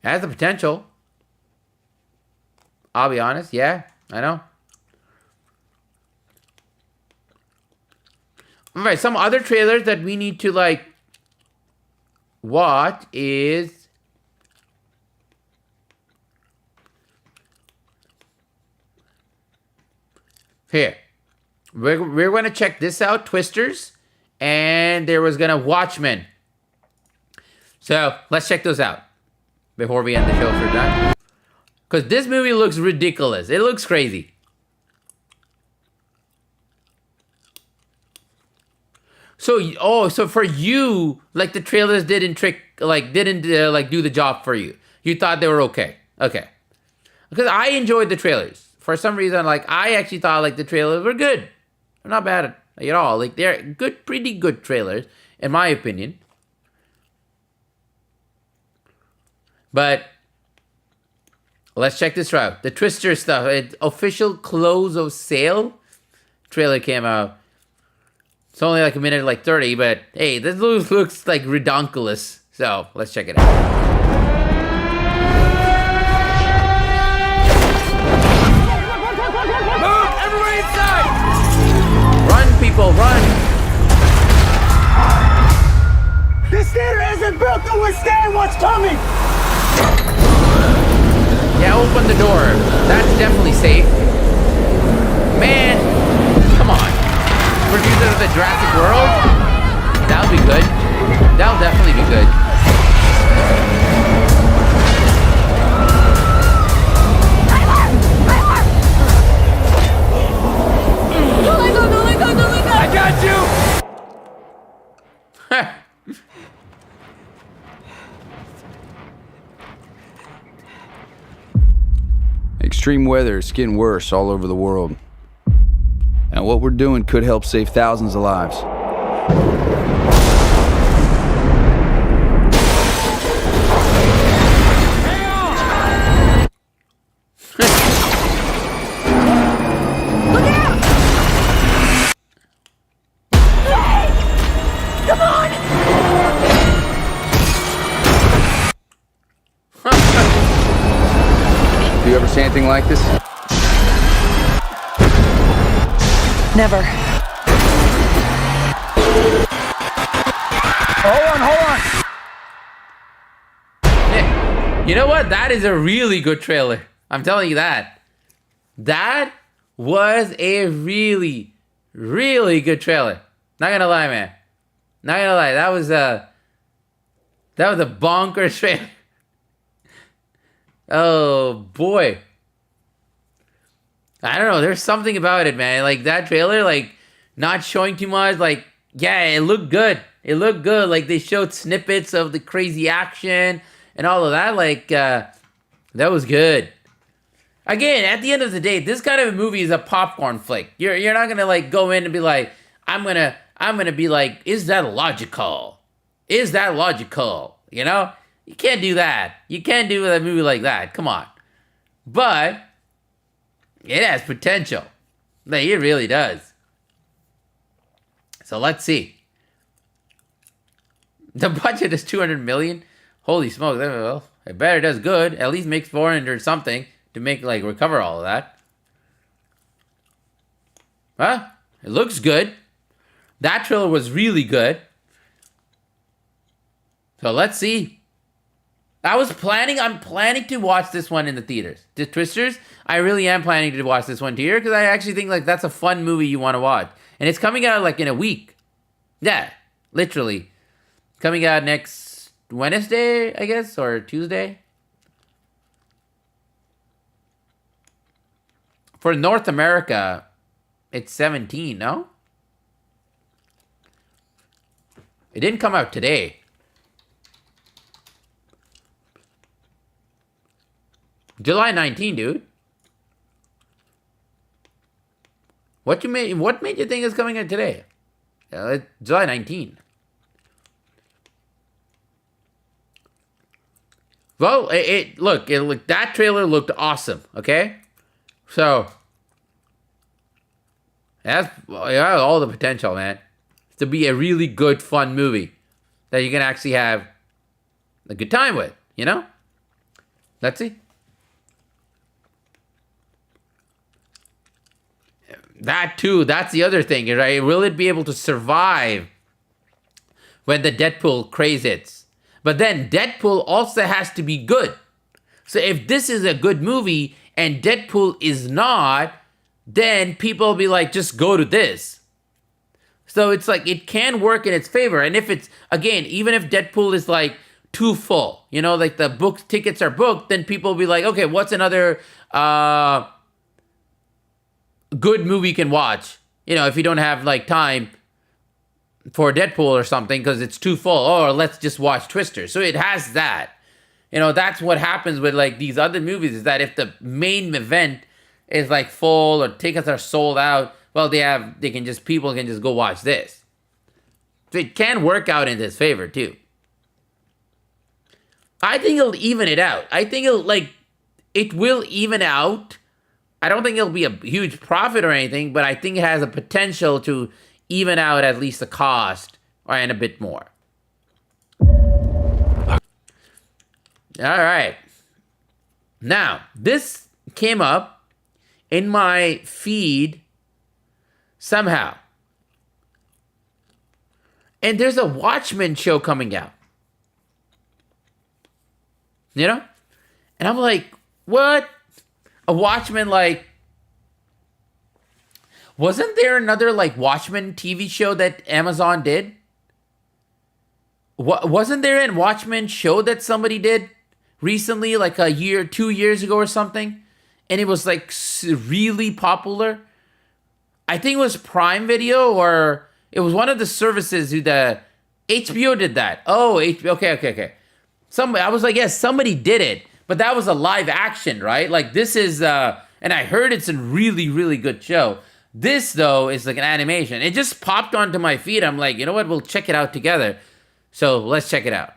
It has the potential. I'll be honest, yeah, I know. Alright, some other trailers that we need to, like, watch is... Here, we're going to check this out, Twisters, and there was going to Watchmen. So, let's check those out before we end the show for done. Because this movie looks ridiculous. It looks crazy. So for you, like, the trailers didn't do the job for you. You thought they were okay. Okay. Because I enjoyed the trailers. For some reason, like, I actually thought, like, the trailers were good. They're not bad at all. Like, they're good, pretty good trailers, in my opinion. But let's check this out. The Twister stuff. Official close of sale trailer came out. It's only like a minute, like 30, but hey, this looks like redonkulous. So let's check it out. People, run! This theater isn't built to withstand what's coming! Yeah, open the door. That's definitely safe. Man, come on. Producer of the Jurassic World? That'll be good. That'll definitely be good. I got you! Extreme weather is getting worse all over the world. And what we're doing could help save thousands of lives. anything like this? Never. Hold on. You know what? That is a really good trailer. I'm telling you that. That was a really, really good trailer. Not gonna lie, man. Not gonna lie. That was a bonkers trailer. Oh boy. I don't know. There's something about it, man. Like that trailer, like not showing too much. Like, yeah, it looked good. It looked good. Like they showed snippets of the crazy action and all of that. Like that was good. Again, at the end of the day, this kind of a movie is a popcorn flick. You're not gonna like go in and be like, I'm gonna be like, is that logical? Is that logical? You know? You can't do that. You can't do a movie like that. Come on. But it has potential. Like, it really does. So let's see. The budget is $200 million. Holy smokes! Well, it better does good. At least makes 400 something to make like recover all of that. Huh? It looks good. That trailer was really good. So let's see. I'm planning to watch this one in the theaters. The Twisters, I really am planning to watch this one here because I actually think like that's a fun movie you want to watch. And it's coming out like in a week. Yeah, literally. Coming out next Wednesday, I guess, or Tuesday. For North America, it's 17, no? It didn't come out today. July 19, dude. What made you think it's coming out today? July 19. Well, look, that trailer looked awesome, okay? So, it has all the potential, man. To be a really good, fun movie that you can actually have a good time with, you know? Let's see. That too, that's the other thing, right? Will it be able to survive when the Deadpool craze hits? But then Deadpool also has to be good. So if this is a good movie and Deadpool is not, then people will be like, just go to this. So it's like, it can work in its favor. And if it's, again, even if Deadpool is like too full, you know, like the book tickets are booked, then people will be like, okay, what's another good movie you can watch? You know, if you don't have like time for Deadpool or something because it's too full, or let's just watch Twister. So it has that. You know, that's what happens with like these other movies, is that if the main event is like full or tickets are sold out, well, people can just go watch this. So it can work out in his favor too. I think it'll even it out. I think it will even out. I don't think it'll be a huge profit or anything, but I think it has a potential to even out at least the cost and a bit more. All right. Now, this came up in my feed somehow. And there's a Watchmen show coming out. You know? And I'm like, what? A Watchmen, like... Wasn't there another, like, Watchmen TV show that Amazon did? Wasn't there a Watchmen show that somebody did recently, like 2 years ago or something? And it was, like, really popular? I think it was Prime Video, or it was one of the services who the HBO did that. Oh, okay. I was like, yes, somebody did it, but that was a live action, right? Like this is, and I heard it's a really, really good show. This though is like an animation. It just popped onto my feed. I'm like, you know what? We'll check it out together. So let's check it out.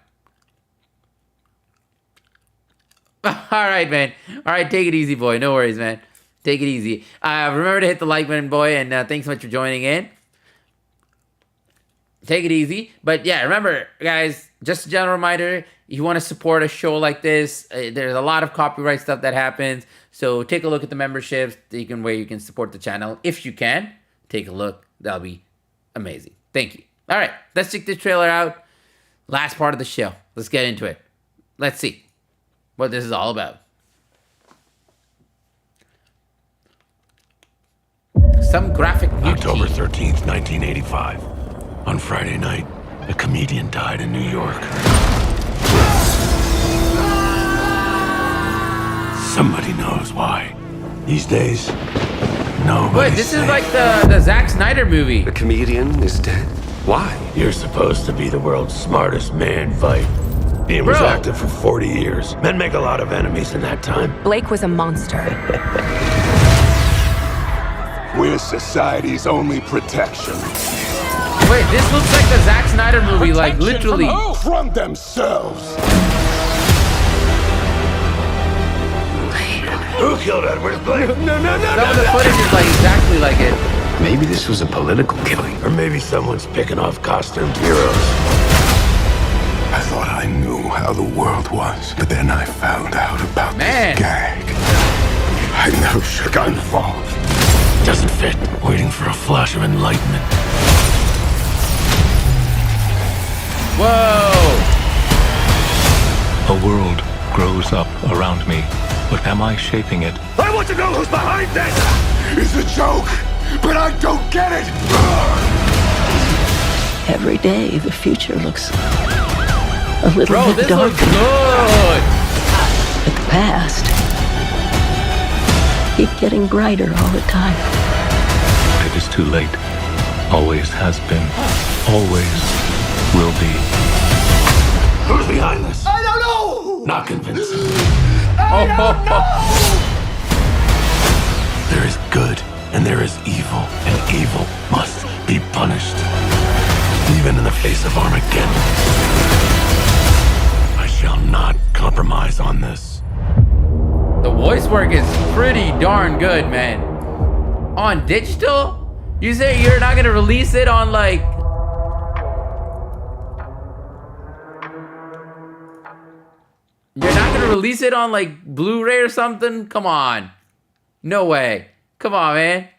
All right, man. All right, take it easy, boy. No worries, man. Take it easy. Remember to hit the like button, boy, and thanks so much for joining in. take it easy. But yeah, remember, guys, just a general reminder, if you want to support a show like this, there's a lot of copyright stuff that happens. So take a look at the memberships where you can support the channel. If you can, take a look. That'll be amazing. Thank you. All right, let's check this trailer out. Last part of the show. Let's get into it. Let's see what this is all about. Some graphic October 13th, 1985. On Friday night, a comedian died in New York. Somebody knows why. These days, nobody. Wait, this is like the Zack Snyder movie. The comedian is dead. Why? You're supposed to be the world's smartest man, fight. Ian was active for 40 years. Men make a lot of enemies in that time. Blake was a monster. We're society's only protection. Wait, this looks like the Zack Snyder movie, like literally. From themselves. Who killed Edward Blake? Some of the footage is like exactly like it. Maybe this was a political killing. Or maybe someone's picking off costumed heroes. I thought I knew how the world was, but then I found out about this gag. I know she got involved. Doesn't fit. Waiting for a flash of enlightenment. Whoa! A world grows up around me, but am I shaping it? I want to know who's behind this! It's a joke, but I don't get it! Every day, the future looks a little bit this darker. Looks good! But the past keep getting brighter all the time. It is too late. Always has been. Always will be. Who's behind this? I don't know! Not convincing. Oh. There is good and there is evil, and evil must be punished. Even in the face of Armageddon. I shall not compromise on this. The voice work is pretty darn good, man. On digital? You say you're not gonna release it on like... You're not gonna release it on like Blu-ray or something? Come on. No way. Come on, man.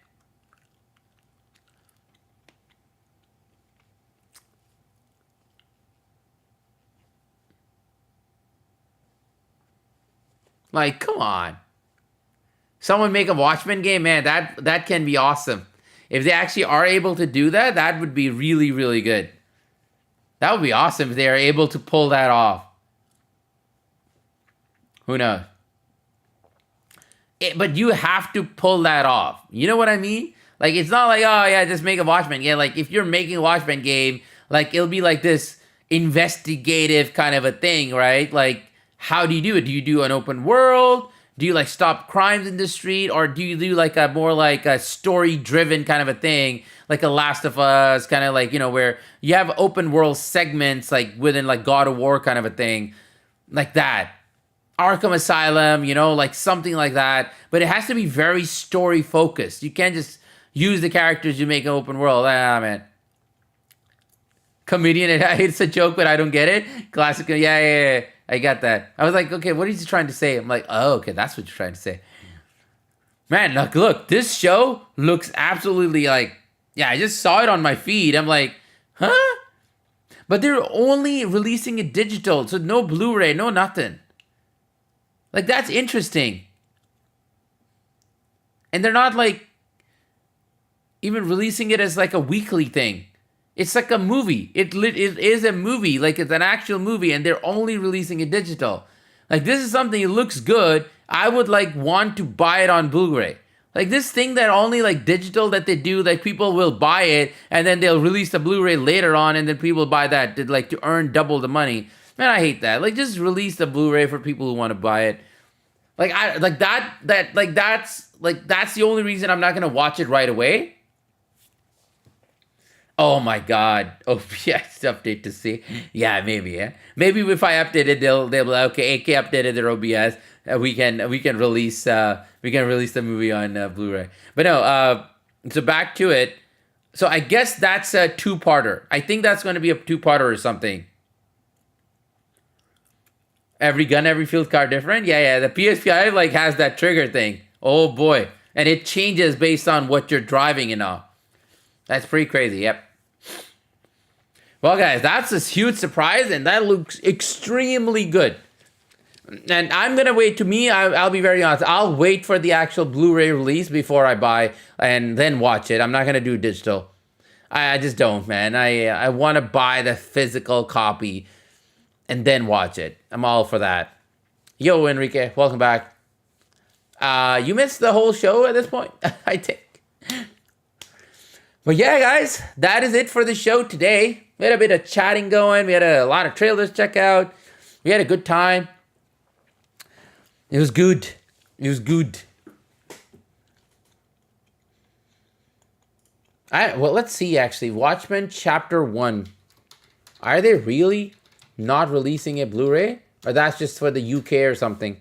Like, come on. Someone make a Watchmen game, man, that can be awesome. If they actually are able to do that, that would be really, really good. That would be awesome if they are able to pull that off. Who knows? But you have to pull that off. You know what I mean? Like, it's not like, oh, yeah, just make a Watchmen game. Like, if you're making a Watchmen game, like, it'll be like this investigative kind of a thing, right? Like, how do you do it? Do you do an open world? Do you like stop crimes in the street? Or do you do like a more like a story driven kind of a thing? Like a Last of Us, kind of like, you know, where you have open world segments like within like God of War kind of a thing. Like that. Arkham Asylum, you know, like something like that. But it has to be very story focused. You can't just use the characters you make an open world. Ah, man. Comedian, it's a joke, but I don't get it. Classic, yeah. I got that. I was like, okay, what is he trying to say? I'm like, oh, okay, that's what you're trying to say. Man, look, this show looks absolutely like, yeah, I just saw it on my feed. I'm like, huh? But they're only releasing it digital, so no Blu-ray, no nothing. Like, that's interesting. And they're not like even releasing it as like a weekly thing. It's like a movie. It is a movie. Like, it's an actual movie, and they're only releasing it digital. Like, this is something that looks good. I would, like, want to buy it on Blu-ray. Like, this thing that only, like, digital that they do, like, people will buy it, and then they'll release the Blu-ray later on, and then people buy that, like, to earn double the money. Man, I hate that. Like, just release the Blu-ray for people who want to buy it. Like, that's the only reason I'm not going to watch it right away. Oh my God! OBS update to see. Yeah, maybe. Yeah, maybe if I update it, they'll be like, okay, AK updated their OBS. We can release the movie on Blu-ray. But no. So back to it. So I guess that's a two-parter. I think that's going to be a two-parter or something. Every gun, every field card different? Yeah. The PS5 like has that trigger thing. Oh boy. And it changes based on what you're driving and all. That's pretty crazy. Yep. Well, guys, that's a huge surprise, and that looks extremely good. And I'm going to wait. To me, I'll be very honest. I'll wait for the actual Blu-ray release before I buy and then watch it. I'm not going to do digital. I just don't, man. I want to buy the physical copy and then watch it. I'm all for that. Yo, Enrique, welcome back. You missed the whole show at this point, I think. But yeah, guys, that is it for the show today. We had a bit of chatting going. We had a lot of trailers to check out. We had a good time. It was good. It was good. Well, let's see, actually. Watchmen Chapter 1. Are they really not releasing a Blu-ray? Or that's just for the UK or something?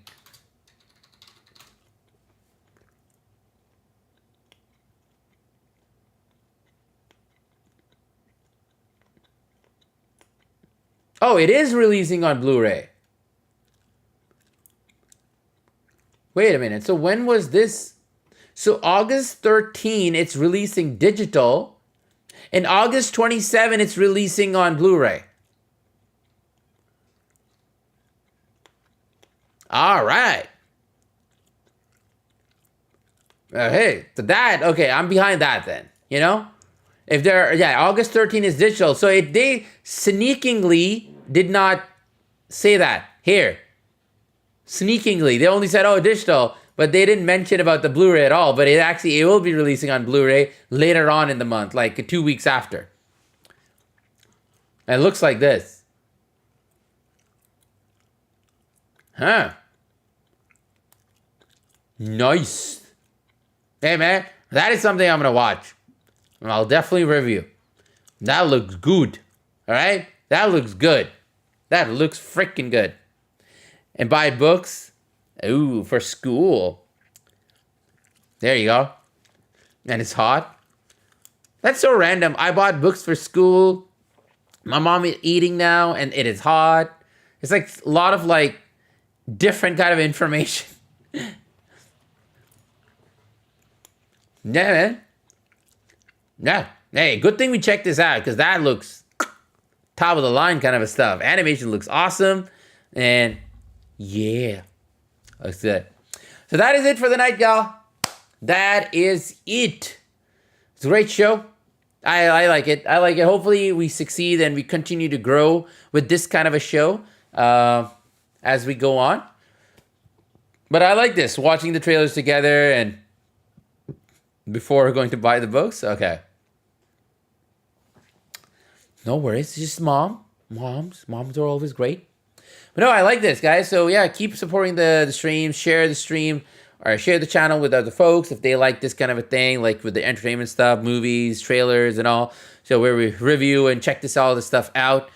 Oh, it is releasing on Blu-ray. Wait a minute. So when was this? So August 13, it's releasing digital. And August 27, it's releasing on Blu-ray. All right. Hey, so that, okay, I'm behind that then, you know? If they're, yeah, August 13 is digital. So if they sneakingly did not say that here. Sneakingly. They only said, oh, digital. But they didn't mention about the Blu-ray at all. But it will be releasing on Blu-ray later on in the month. Like 2 weeks after. And it looks like this. Huh. Nice. Hey, man. That is something I'm going to watch. And I'll definitely review. That looks good. All right? That looks good. That looks freaking good. And buy books. Ooh, for school. There you go. And it's hot. That's so random. I bought books for school. My mom is eating now, and it is hot. It's like a lot of like different kind of information. Yeah, man. Yeah. Hey, good thing we checked this out, because that looks top of the line kind of a stuff. Animation looks awesome. And yeah. Looks good. So that is it for the night, y'all. That is it. It's a great show. I like it. I like it. Hopefully we succeed and we continue to grow with this kind of a show as we go on. But I like this, watching the trailers together and before going to buy the books. Okay. No worries. It's just moms. Moms are always great. But no, I like this, guys. So yeah, keep supporting the stream. Share the stream. Or share the channel with other folks if they like this kind of a thing, like with the entertainment stuff, movies, trailers, and all. So where we review and check all this stuff out.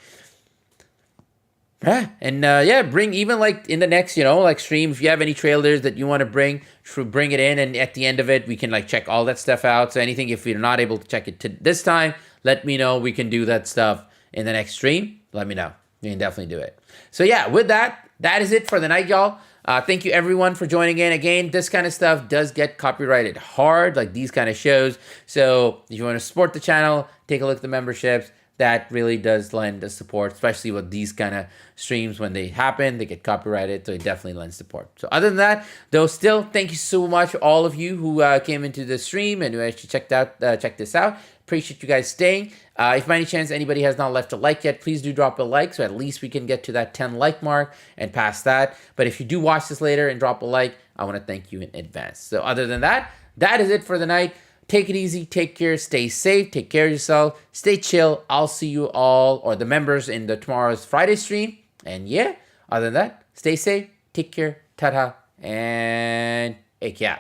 Yeah, and yeah, bring even like in the next, like stream, if you have any trailers that you want to bring it in, and at the end of it, we can like check all that stuff out. So anything, if we're not able to check it this time, let me know. We can do that stuff in the next stream. Let me know. We can definitely do it. So yeah, with that, that is it for the night, y'all. Thank you everyone for joining in. Again, this kind of stuff does get copyrighted hard, like these kind of shows. So if you want to support the channel, take a look at the memberships. That really does lend the support, especially with these kind of streams. When they happen, they get copyrighted, so it definitely lends support. So other than that, though, still, thank you so much, all of you who came into the stream and who actually checked this out. Appreciate you guys staying. If by any chance anybody has not left a like yet, please do drop a like, so at least we can get to that 10 like mark and past that. But if you do watch this later and drop a like, I want to thank you in advance. So other than that, that is it for the night. Take it easy, take care, stay safe, take care of yourself, stay chill. I'll see you all, or the members, in the tomorrow's Friday stream. And yeah, other than that, stay safe, take care, ta-ta, and hey, yeah.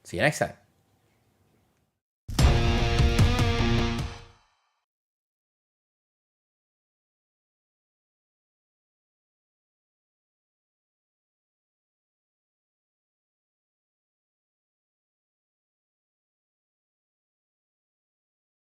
See you next time.